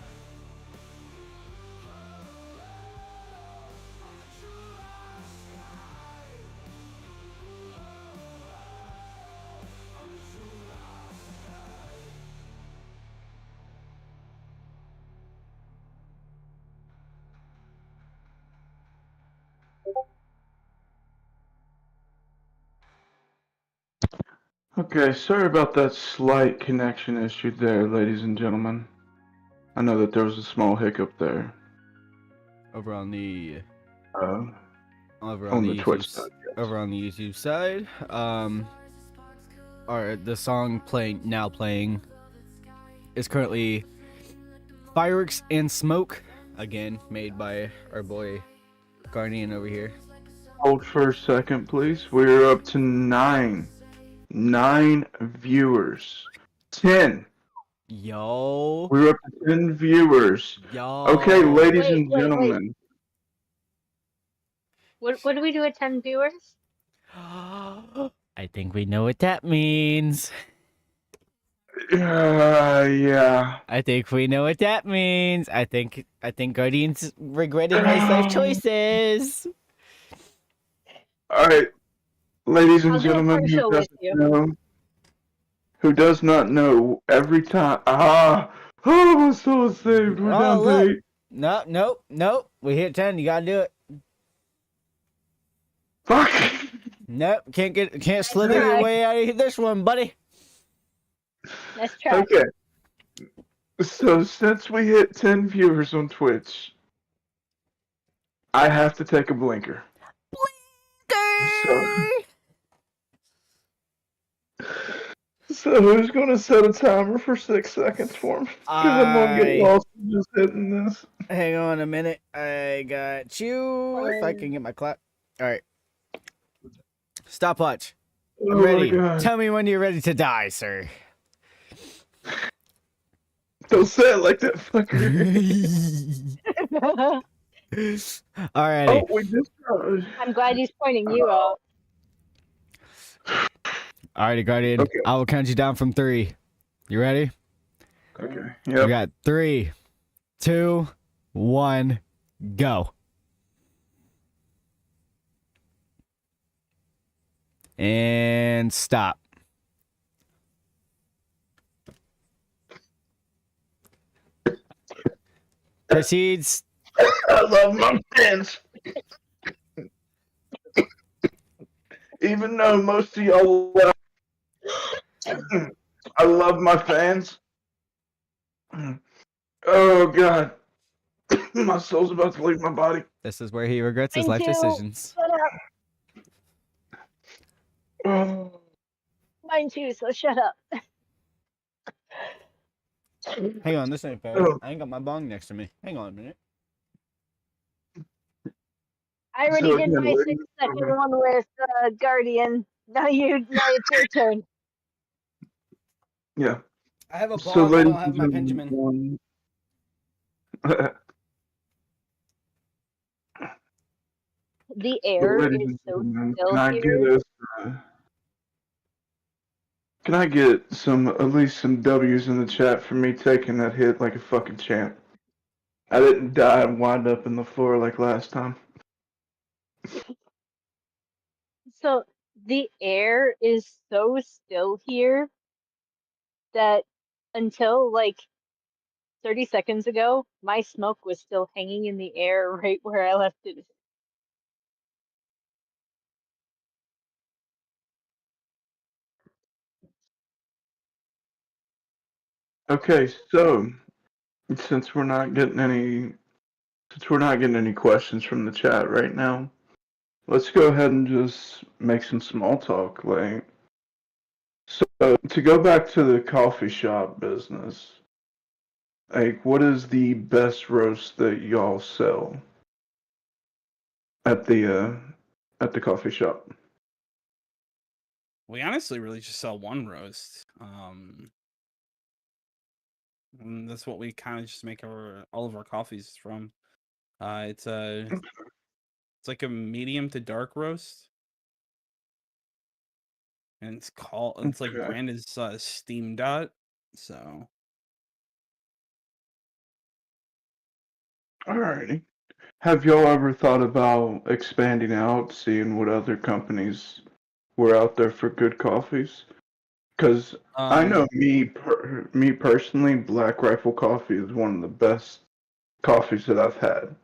Okay, sorry about that slight connection issue there, ladies and gentlemen. I know that there was a small hiccup there. Over on the Uh, over on on the the Twitch YouTube side, yes. over on the YouTube side, the song playing is currently Fireworks and Smoke, again made by our boy Guardian over here. Hold for a second, please. We're up to 9 viewers. 10. Yo, We're up to 10 viewers. yo. Okay, ladies Wait, and wait, wait. gentlemen. What do we do at 10 viewers? I think we know what that means. Yeah. I think we know what that means. I think Guardian's regretting his life choices. All right, ladies and I'll do a gentlemen, pre-show with you. who does not know, every time, oh, my soul is saved. We're down to Look. 8. Nope. We hit 10. You gotta do it. Fuck. Nope. Can't slither your way out of this one, buddy. Nice try. Okay. So since we hit 10 viewers on Twitch, I have to take a blinker. So who's gonna set a timer for 6 seconds for me? Because I'm gonna get lost in just hitting this. Hang on a minute. I got you. If I can get my clap. All right. Stopwatch. I'm ready. Tell me when you're ready to die, sir. Don't say it like that, fucker. Alrighty. Oh, we just I'm glad he's pointing you out. Alrighty, Guardian. Okay. I will count you down from 3. You ready? Okay. We Yep. got 3, 2, 1, go. And stop. Proceeds. I love my fans. Even though most of y'all I love my fans. Oh god. My soul's about to leave my body. This is where he regrets his Mine life too. decisions. Shut up. Oh. Mine too, so shut up. Hang on, this ain't fair. I ain't got my bong next to me. Hang on a minute. I already So did again, my ladies 6-second and one with Guardian. Now it's your turn. yeah. I have a So bong, I ladies don't have and my gentlemen, Benjamin. The but air ladies is and so gentlemen, still here. Can I get some at least some W's in the chat for me taking that hit like a fucking champ? I didn't die and wind up in the floor like last time. So the air is so still here that until like 30 seconds ago, my smoke was still hanging in the air right where I left it. Okay, so since we're not getting any questions from the chat right now, let's go ahead and just make some small talk. Like, so to go back to the coffee shop business, like, what is the best roast that y'all sell at the coffee shop? We honestly really just sell one roast. And that's what we kind of just make all of our coffees from. It's like a medium to dark roast, and it's like Okay. brand is Steam Dot. So Alrighty. Have y'all ever thought about expanding out, seeing what other companies were out there for good coffees? Because I know me personally, Black Rifle Coffee is one of the best coffees that I've had.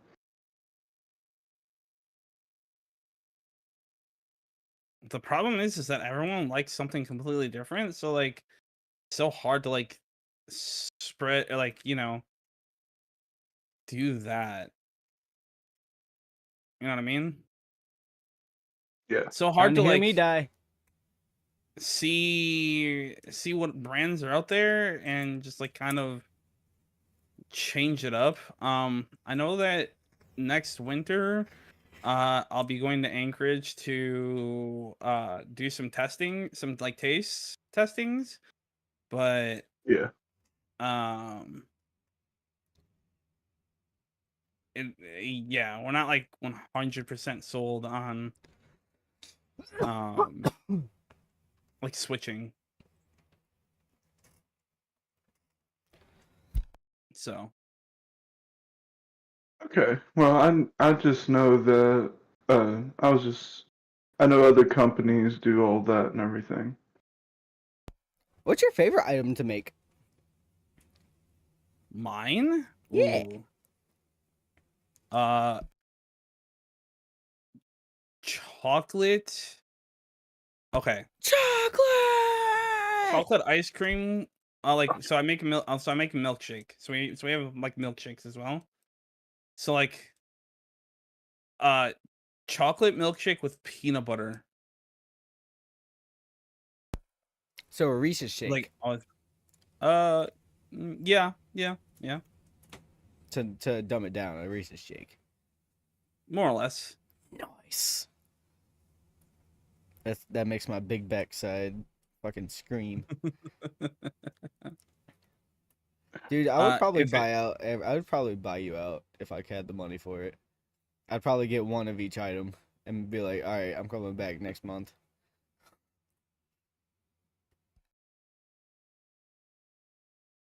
the problem is that everyone likes something completely different. So like, so hard to like spread or like do that. You know what I mean? Yeah. So Time hard to to hear like me die. see what brands are out there and just like kind of change it up. I know that next winter I'll be going to Anchorage to do some testing, some like taste testings, but Yeah. um yeah, we're not like 100% sold on um like switching. So Okay. Well, I just know that I know other companies do all that and everything. What's your favorite item to make? mine? Yeah. Ooh. Uh chocolate. Okay. Chocolate ice cream. Like so I make so I make a milkshake. So we have like milkshakes as well. So like chocolate milkshake with peanut butter. So a Reese's shake. Like uh yeah. To dumb it down, a Reese's shake. More or less. Nice. That makes my big backside fucking scream. Dude, I would probably if it, buy out. I would probably buy you out if I had the money for it. I'd probably get one of each item and be like, all right, I'm coming back next month.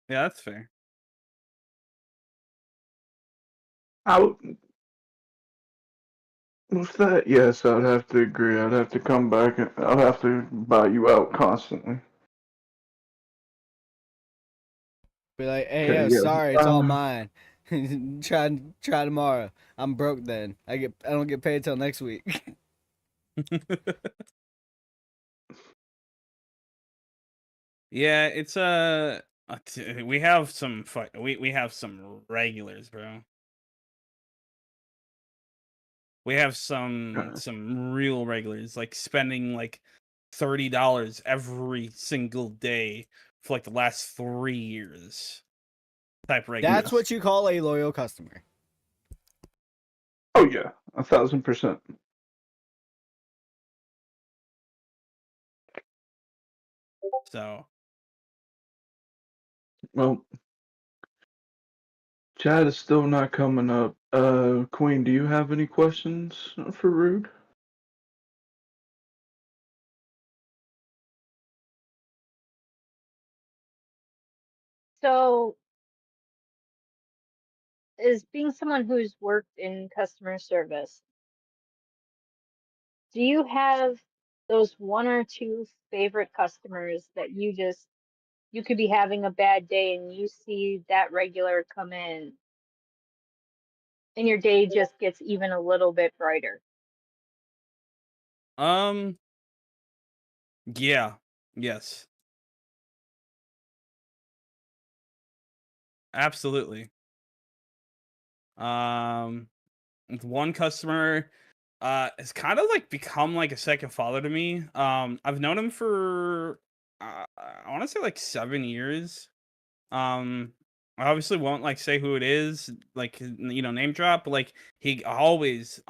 Yeah, that's fair. With that, yes, I'd have to agree. I'd have to come back and I'd have to buy you out constantly. Be like, hey, Okay, yo, yeah. sorry, it's all mine. try tomorrow. I'm broke then. I don't get paid till next week. Yeah, it's we have some we have some regulars, bro. We have some real regulars, like spending like $30 every single day for like the last 3 years. Type regulars. That's what you call a loyal customer. Oh yeah, 1,000%. So Well, Chad is still not coming up. Queen, do you have any questions for Rude? So, as being someone who's worked in customer service, do you have those one or two favorite customers that you could be having a bad day and you see that regular come in and your day just gets even a little bit brighter? yeah. Yes. Absolutely. With one customer has kind of like become like a second father to me. I've known him for I want to say like 7 years. Um, I obviously won't like say who it is, like name drop, but like he always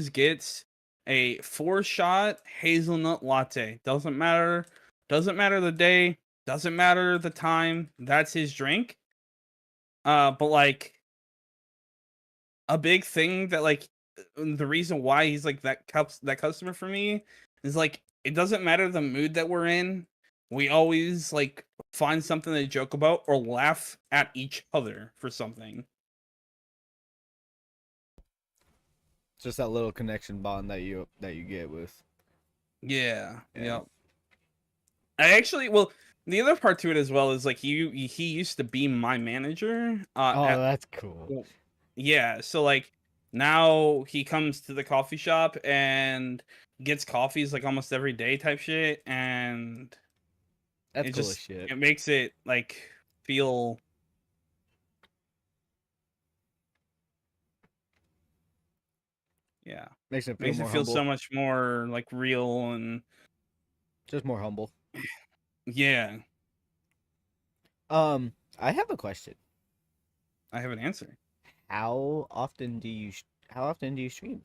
gets a 4-shot hazelnut latte. Doesn't matter the day, doesn't matter the time. That's his drink. But like a big thing that like the reason why he's like that customer for me is like it doesn't matter the mood that we're in. We always like find something to joke about or laugh at each other for something. Just that little connection bond that you get with. Yeah. Yeah. Yep. I actually well the other part to it as well is like he used to be my manager Oh, that's cool. yeah, so like now he comes to the coffee shop and gets coffees like almost every day type shit, and That's it cool as just shit. it makes it like feel yeah Makes it feel makes it more feel humble. so much more like real and Just more humble. yeah. I have a question. I have an answer. How often do you stream?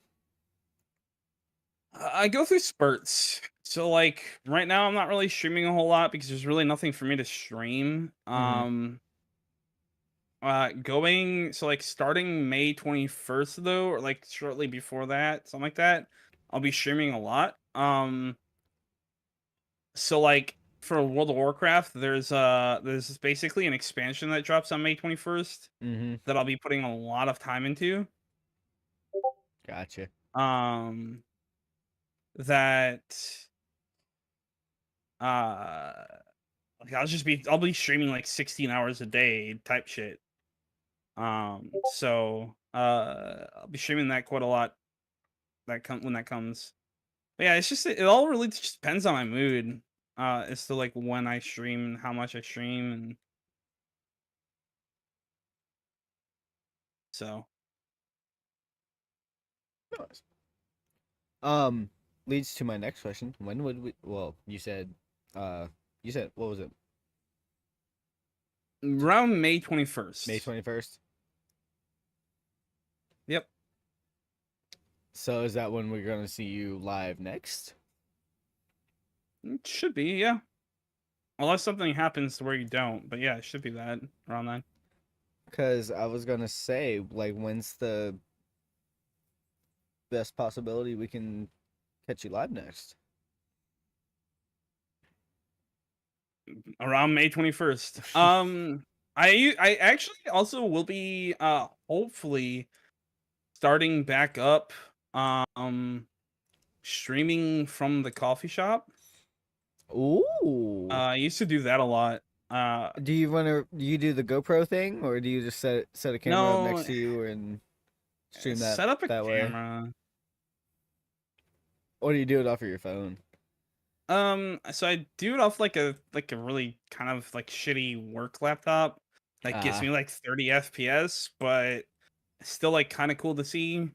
I go through spurts. So like right now I'm not really streaming a whole lot because there's really nothing for me to stream. Going so like starting May 21st though, or like shortly before that, something like that, I'll be streaming a lot. So like for World of Warcraft, there's basically an expansion that drops on May 21st Mm-hmm. that I'll be putting a lot of time into. Gotcha. Um that uh like I'll be streaming like 16 hours a day type shit. So I'll be streaming that quite a lot when that comes. But yeah, it's just it all really just depends on my mood. As to like when I stream and how much I stream, and so Nice. Leads to my next question. When would we? Well, you said what was it? around May 21st. May 21st. Yep. So is that when we're gonna see you live next? It should be, yeah. Unless something happens to where you don't, but yeah, it should be that around that. Because I was gonna say, like, when's the best possibility we can catch you live next? Around May 21st. I actually also will be hopefully starting back up streaming from the coffee shop. Ooh. I used to do that a lot. Do you do the GoPro thing, or do you just set a camera up No, next to you and stream that set up a way? camera. Or do you do it off of your phone? So I do it off like a really kind of like shitty work laptop that gives me like 30 FPS, but still like kind of cool to see,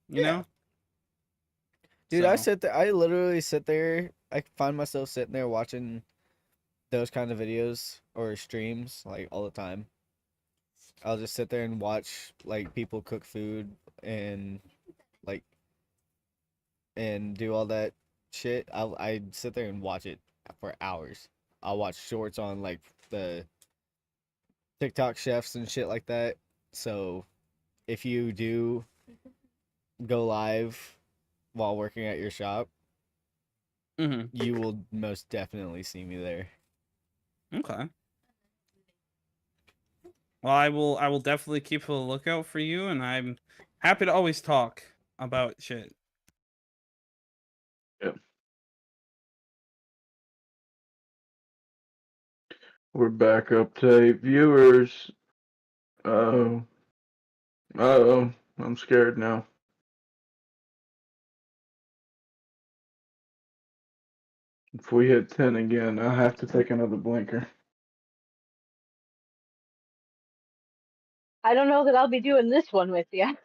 you know? Dude, So, I literally sit there. I find myself sitting there watching those kind of videos or streams like all the time. I'll just sit there and watch like people cook food and like and do all that shit. I sit there and watch it for hours. I'll watch shorts on like the TikTok chefs and shit like that. So if you do go live while working at your shop, you will most definitely see me there. okay. Well, I will definitely keep a lookout for you, and I'm happy to always talk about shit. Yep. We're back up to viewers. Uh-oh. Uh-oh. I'm scared now. If we hit 10 again, I'll have to take another blinker. I don't know that I'll be doing this one with you.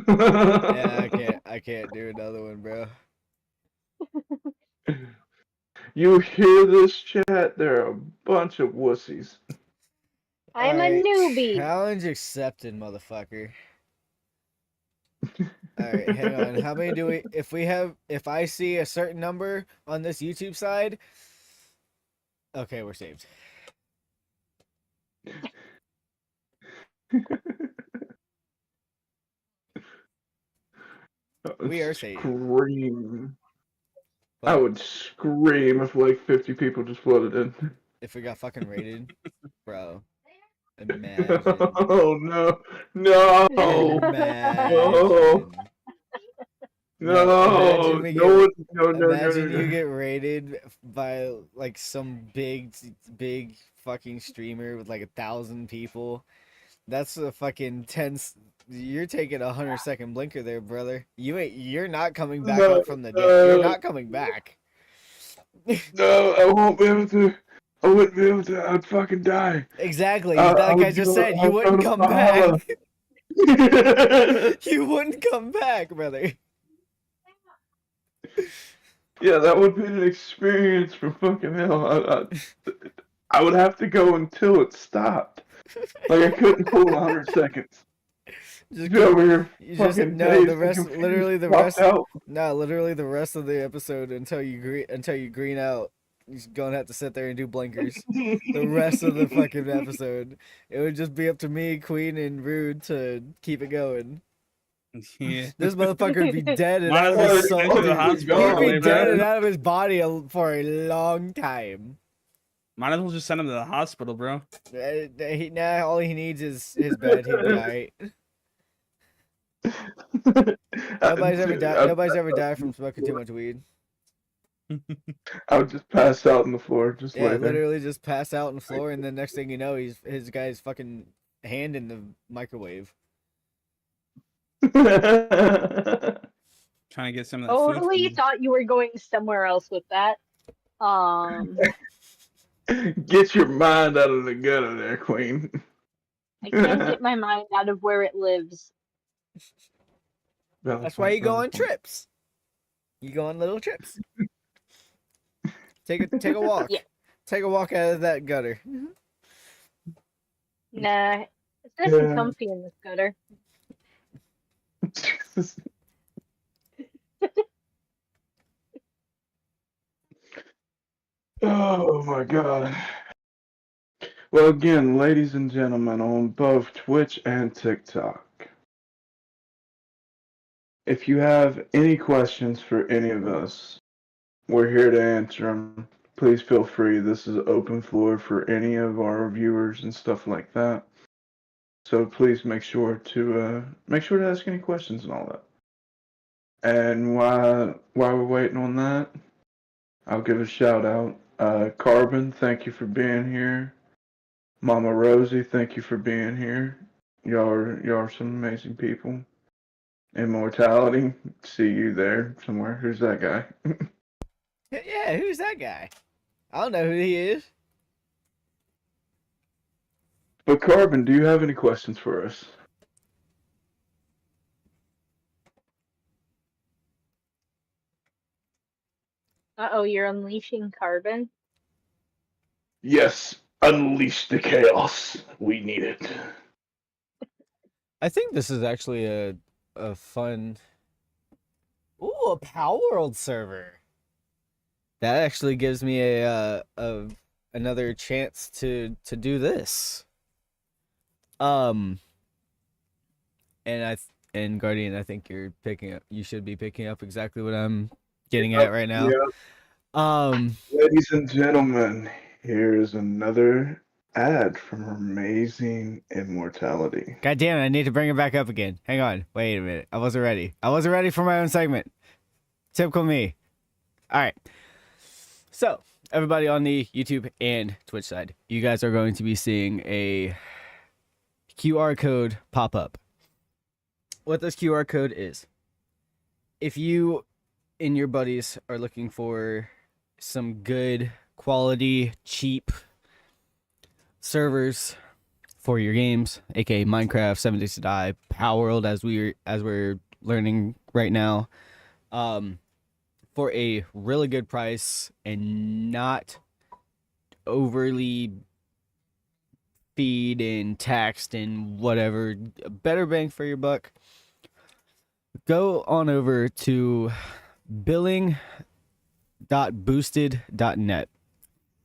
Yeah, I can't do another one, bro. You hear this, chat? They're a bunch of wussies. I'm a newbie. Challenge accepted, motherfucker. Alright, hang on. How many do we if I see a certain number on this YouTube side? Okay, we're saved. We are saved. Scream. What? I would scream if like 50 people just flooded in. If we got fucking raided, bro. Imagine. Oh no. No. Imagine. No. Imagine No. you get raided by like some big fucking streamer with like 1,000 people. That's a fucking tense. You're taking 100-second blinker there, brother. You're not coming back up from the dead. You're not coming back. No, I won't be able to. I wouldn't be able to. I'd fucking die. Exactly. Like I just said, you wouldn't come back. You wouldn't come back, brother. Yeah, that would be an experience for fucking hell. I would have to go until it stopped. Like I couldn't pull 100 seconds. Just Be over here. no, the rest, literally the rest. Out. No, literally the rest of the episode until you green out. You're gonna have to sit there and do blinkers. The rest of the fucking episode, it would just be up to me, Queen, and Rude to keep it going. Yeah. This motherfucker would be dead and out of his soul. He'd be dead and out of his body for a long time. Might as well just send him to the hospital, bro. All he needs is his bed. He'd be alright. Nobody's ever died from smoking too much weed. I would just pass out on the floor, just lay there. Literally just pass out on the floor, and then next thing you know, his guy's fucking hand in the microwave. Trying to get some of that food. Totally thought you were going somewhere else with that. Get your mind out of the gutter there, Queen. I can't get my mind out of where it lives. That's why you go on trips. You go on little trips. Take a walk. Yeah. Take a walk out of that gutter. Nah, it's nice and comfy in this gutter. Oh my god. Well, again, ladies and gentlemen, on both Twitch and TikTok, if you have any questions for any of us, we're here to answer them. please feel free. This is open floor for any of our viewers and stuff like that. So please make sure to ask any questions and all that. And while we're waiting on that, I'll give a shout out. Carbon, thank you for being here. Mama Rosie, thank you for being here. Y'all are some amazing people. Immortality, see you there somewhere. Who's that guy? Yeah, who's that guy? I don't know who he is. But Carbon, do you have any questions for us? Uh-oh, you're unleashing carbon? Yes, unleash the chaos. We need it. I think this is actually a fun. Ooh, a Power World server. That actually gives me a another chance to do this. And Guardian, I think you should be picking up exactly what I'm getting at right now. Yeah. Ladies and gentlemen, here's another ad from Amazing Immortality. God damn it, I need to bring it back up again. Hang on. Wait a minute. I wasn't ready. I wasn't ready for my own segment. Typical me. All right. So, everybody on the YouTube and Twitch side, you guys are going to be seeing a QR code pop up. What this QR code is, if you and your buddies are looking for some good quality, cheap servers for your games, aka Minecraft, 7 Days to Die, Power World, as we're learning right now, for a really good price and not overly feed and taxed and whatever, better bang for your buck, go on over to billing.boosted.net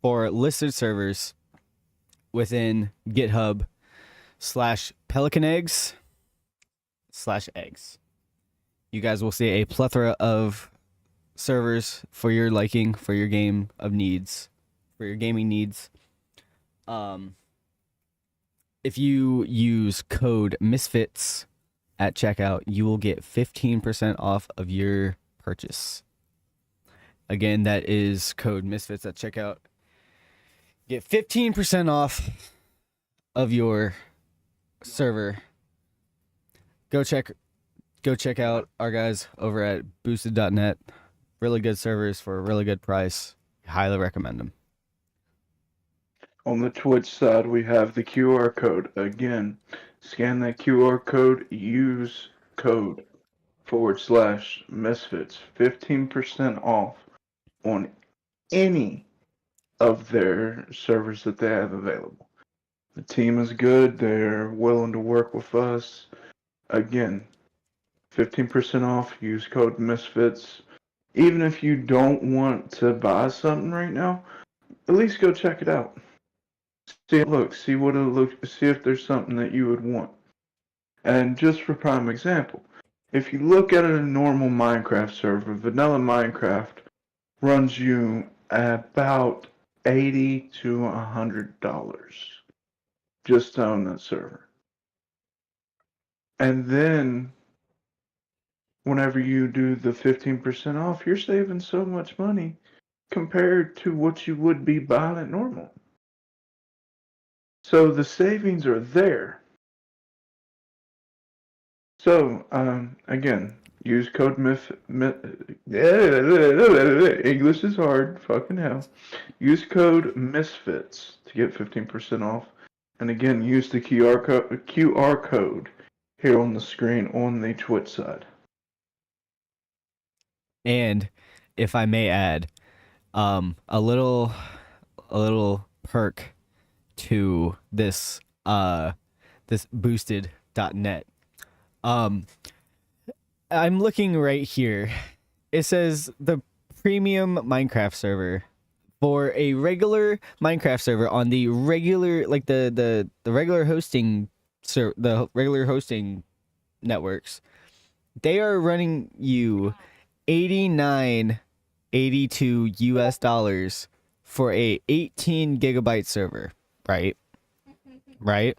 for listed servers within GitHub /PelicanEggs/eggs. You guys will see a plethora of servers for your liking, for your game of needs, for your gaming needs. If you use code Misfits at checkout, you will get 15% off of your purchase. Again, that is code Misfits at checkout. Get 15% off of your server. Go check out our guys over at boosted.net. Really good servers for a really good price. Highly recommend them. On the Twitch side, we have the QR code. Again, scan that QR code, use code /Misfits. 15% off on any of their servers that they have available. The team is good. They're willing to work with us. Again, 15% off. Use code Misfits. Even if you don't want to buy something right now, at least go check it out. See what it looks, see if there's something that you would want. And just for prime example, if you look at a normal Minecraft server, vanilla Minecraft runs you about $80 to $100 just to own that server. And then whenever you do the 15% off, you're saving so much money compared to what you would be buying at normal. So the savings are there. So, again, use code English is hard, fucking hell. Use code Misfits to get 15% off. And again, use the QR code here on the screen on the Twitch side. And if I may add, a little perk to this boosted.net. I'm looking right here. It says the premium Minecraft server. For a regular Minecraft server on the regular, like the regular hosting the regular hosting networks, they are running you $89.82 US for a 18 gigabyte server, right? Right?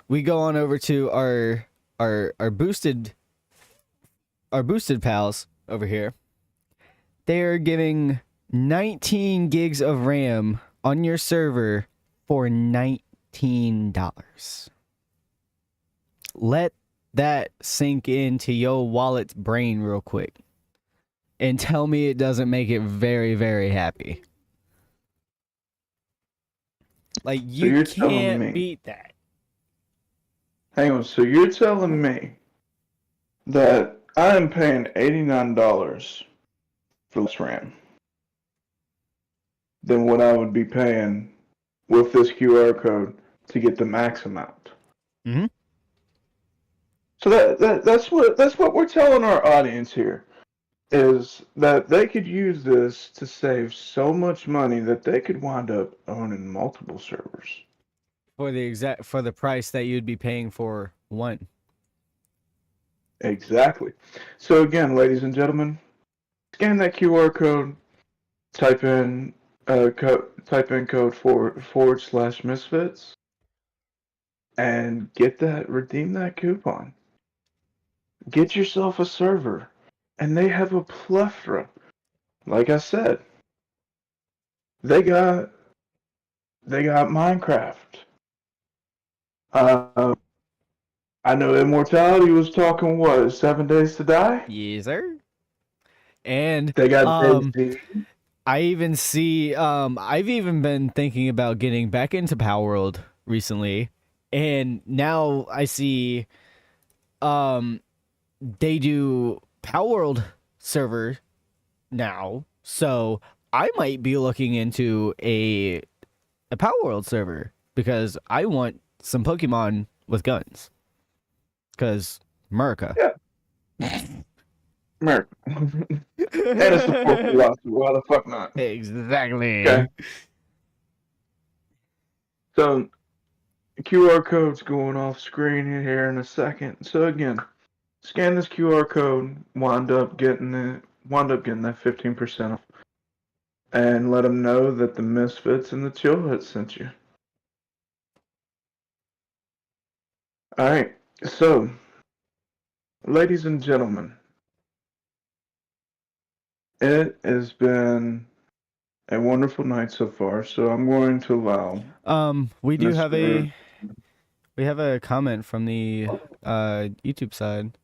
We go on over to our boosted pals over here. They're giving 19 gigs of RAM on your server for $19. Let that sink into your wallet's brain real quick. And tell me it doesn't make it very, very happy. Like, you you're telling can't me- beat that. Hang on, so you're telling me that I am paying $89 for less RAM than what I would be paying with this QR code to get the max amount. Mhm. So that's what we're telling our audience here, is that they could use this to save so much money that they could wind up owning multiple servers. For the price that you'd be paying for one. Exactly. So again, ladies and gentlemen, scan that QR code, type in code / misfits, and redeem that coupon. Get yourself a server, and they have a plethora. Like I said, they got Minecraft. I know Immortality was talking, what, 7 Days to Die? Yes, sir. And They got Daisy. I even see I've even been thinking about getting back into Power World recently, and now I see they do Power World server now, so I might be looking into a Power World server because I want some Pokemon with guns. Because America. Yeah. America. And a support philosophy. Why the fuck not? Exactly. Okay. So, QR code's going off screen here in a second. So again, scan this QR code, wind up getting that 15% off, and let them know that the Misfits and the Chill Hut sent you. All right. So, ladies and gentlemen, it has been a wonderful night so far. So I'm going to allow. We do have Mr. a comment from the YouTube side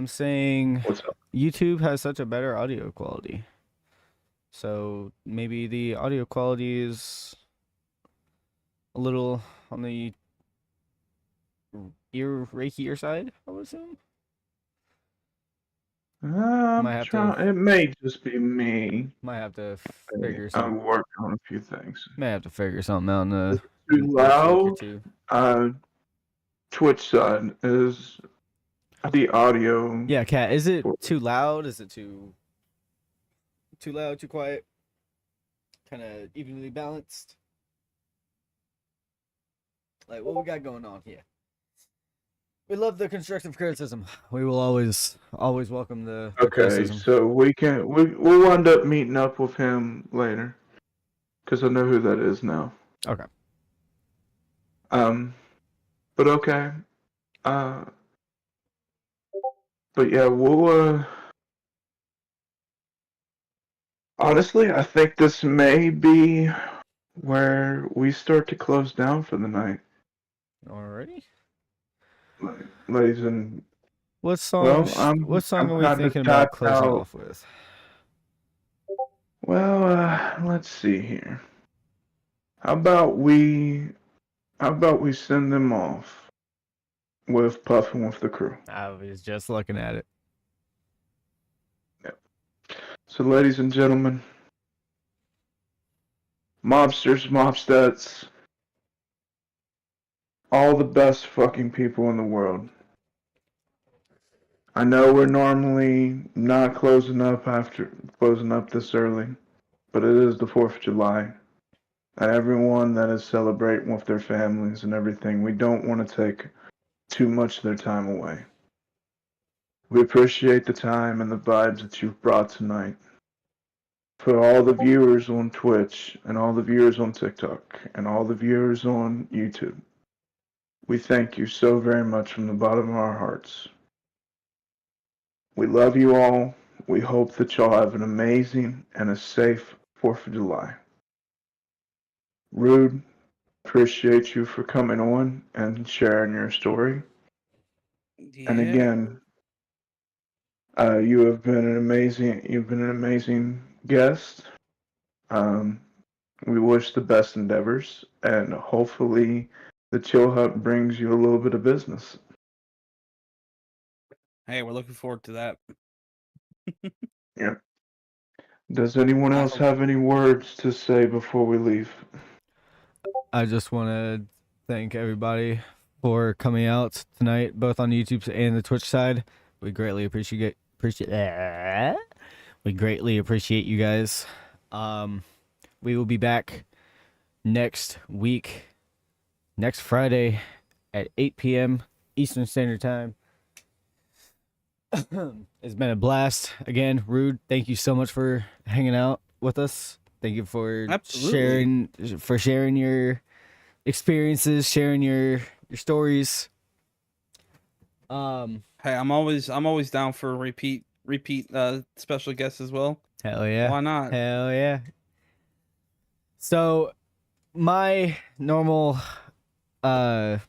saying What's up? YouTube has such a better audio quality. So maybe the audio quality is a little on the rakier side, I would assume. It may just be me. Might have to figure I'm working on a few things. May have to figure something out in the Too next week or loud. two. Twitch side is the audio. Yeah, Kat, is it too loud? Is it too loud, too quiet? Kind of evenly balanced? Like, what we got going on here? We love the constructive criticism. We will always welcome the criticism. So we'll wind up meeting up with him later, because I know who that is now. Okay. But okay. But yeah, we'll honestly, I think this may be where we start to close down for the night. Alrighty. Ladies and What song? What song are we thinking about closing off with? Well, let's see here. How about we send them off with Puffin' with the Crew? I was just looking at it. Yep. So, ladies and gentlemen, mobsters, mobstats, all the best fucking people in the world. I know we're normally not closing up this early, but it is the 4th of July. And everyone that is celebrating with their families and everything, we don't want to take too much of their time away. We appreciate the time and the vibes that you've brought tonight. For all the viewers on Twitch and all the viewers on TikTok and all the viewers on YouTube, we thank you so very much from the bottom of our hearts. We love you all. We hope that y'all have an amazing and a safe 4th of July. Rude, appreciate you for coming on and sharing your story. Yeah. And again, you've been an amazing guest. We wish the best endeavors, and hopefully the Chill Hut brings you a little bit of business. Hey, we're looking forward to that. Yeah. Does anyone else have any words to say before we leave? I just want to thank everybody for coming out tonight, both on YouTube and the Twitch side. We greatly appreciate that. We greatly appreciate you guys. We will be back next week, next Friday at 8 p.m. Eastern Standard Time. It's been a blast. Again, Rude, thank you so much for hanging out with us. Thank you for sharing your experiences, sharing your stories. Hey, I'm always down for repeat special guests as well. Hell yeah. Why not? Hell yeah. So my normal outro,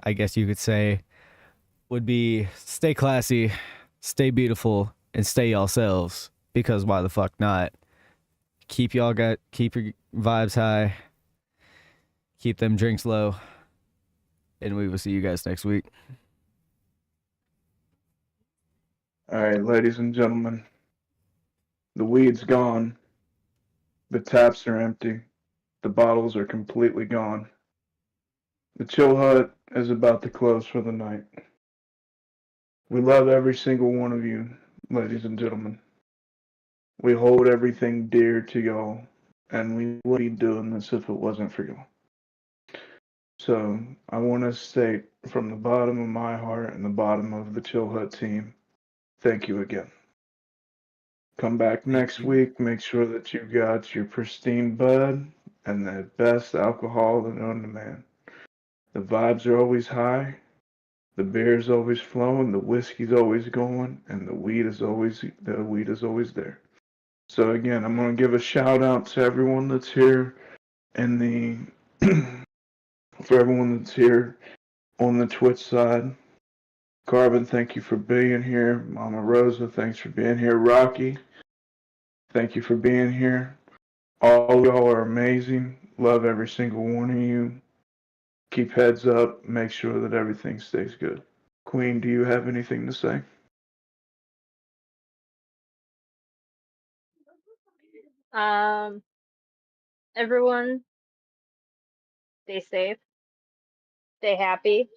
I guess you could say, would be stay classy, stay beautiful, and stay yourselves, because why the fuck not? Keep your vibes high, keep them drinks low, and we will see you guys next week. All right, ladies and gentlemen, the weed's gone, the taps are empty, the bottles are completely gone. The Chill Hut is about to close for the night. We love every single one of you, ladies and gentlemen. We hold everything dear to y'all, and we wouldn't be doing this if it wasn't for y'all. So I want to state from the bottom of my heart and the bottom of the Chill Hut team, thank you again. Come back next week. Make sure that you got your pristine bud and the best alcohol known to man. The vibes are always high. The beer's always flowing, the whiskey's always going, and the weed is always there. So again, I'm gonna give a shout out to everyone that's here in the for everyone that's here on the Twitch side. Carbon, thank you for being here. Mama Rosa, thanks for being here. Rocky, thank you for being here. All of y'all are amazing. Love every single one of you. Keep heads up. Make sure that everything stays good. Queen, do you have anything to say? Everyone, stay safe, stay happy.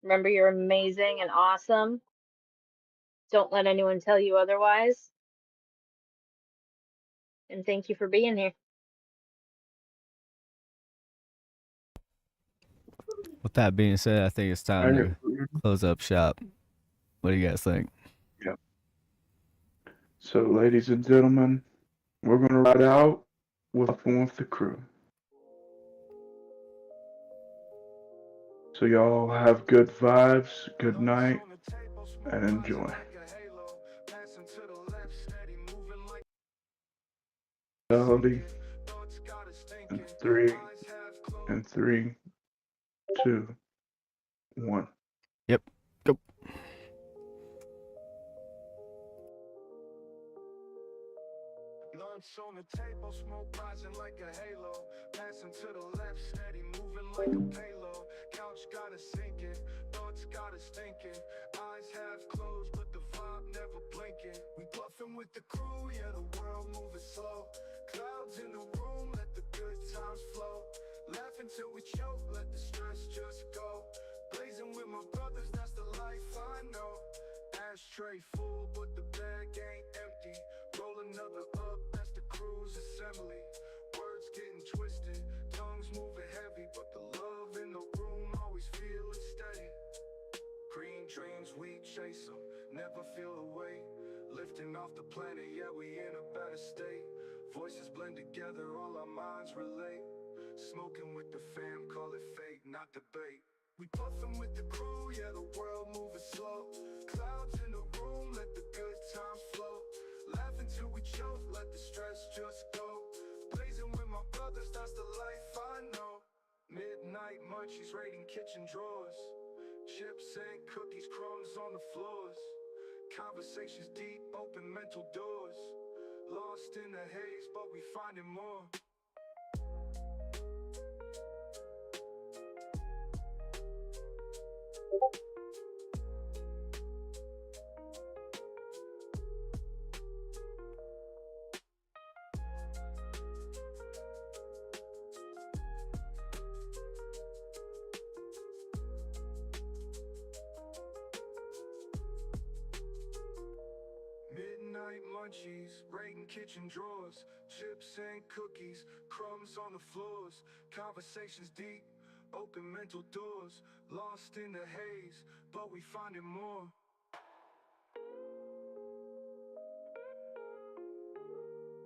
Remember, you're amazing and awesome. Don't let anyone tell you otherwise. And thank you for being here. With that being said, I think it's time to close up shop. What do you guys think? Yep. So, ladies and gentlemen, we're going to ride out with the crew. So y'all have good vibes, good night, and enjoy. Melody. And 3, 2, 1. Yep. Go. Lunch on the table, smoke rising like a halo. Passing to the left, steady moving like a payload. Couch got us sinking, thoughts got us thinking. Eyes half closed, but the vibe never blinking. We puffing with the crew, yeah, the world moving slow. Clouds in the room, let the good times flow. Laughing till we choke, let the stress just go. Blazing with my brothers, that's the life I know. Ashtray full, but the bag ain't empty. Roll another up, that's the crew's assembly. Words getting twisted, tongues moving heavy, but the love in the room always feeling steady. Green dreams, we chase them, never feel away. Drifting off the planet, yeah, we in a better state. Voices blend together, all our minds relate. Smoking with the fam, call it fate, not debate. We puffin' with the crew, yeah, the world moving slow. Clouds in the room, let the good times flow. Laughing till we choke, let the stress just go. Blazing with my brothers, that's the life I know. Midnight munchies raiding kitchen drawers. Chips and cookies, crumbs on the floors. Conversations deep, open mental doors. Lost in the haze, but we finding more. Midnight munchies, raiding kitchen drawers. Chips and cookies, crumbs on the floors. Conversations deep, open mental doors. Lost in the haze, but we finding more.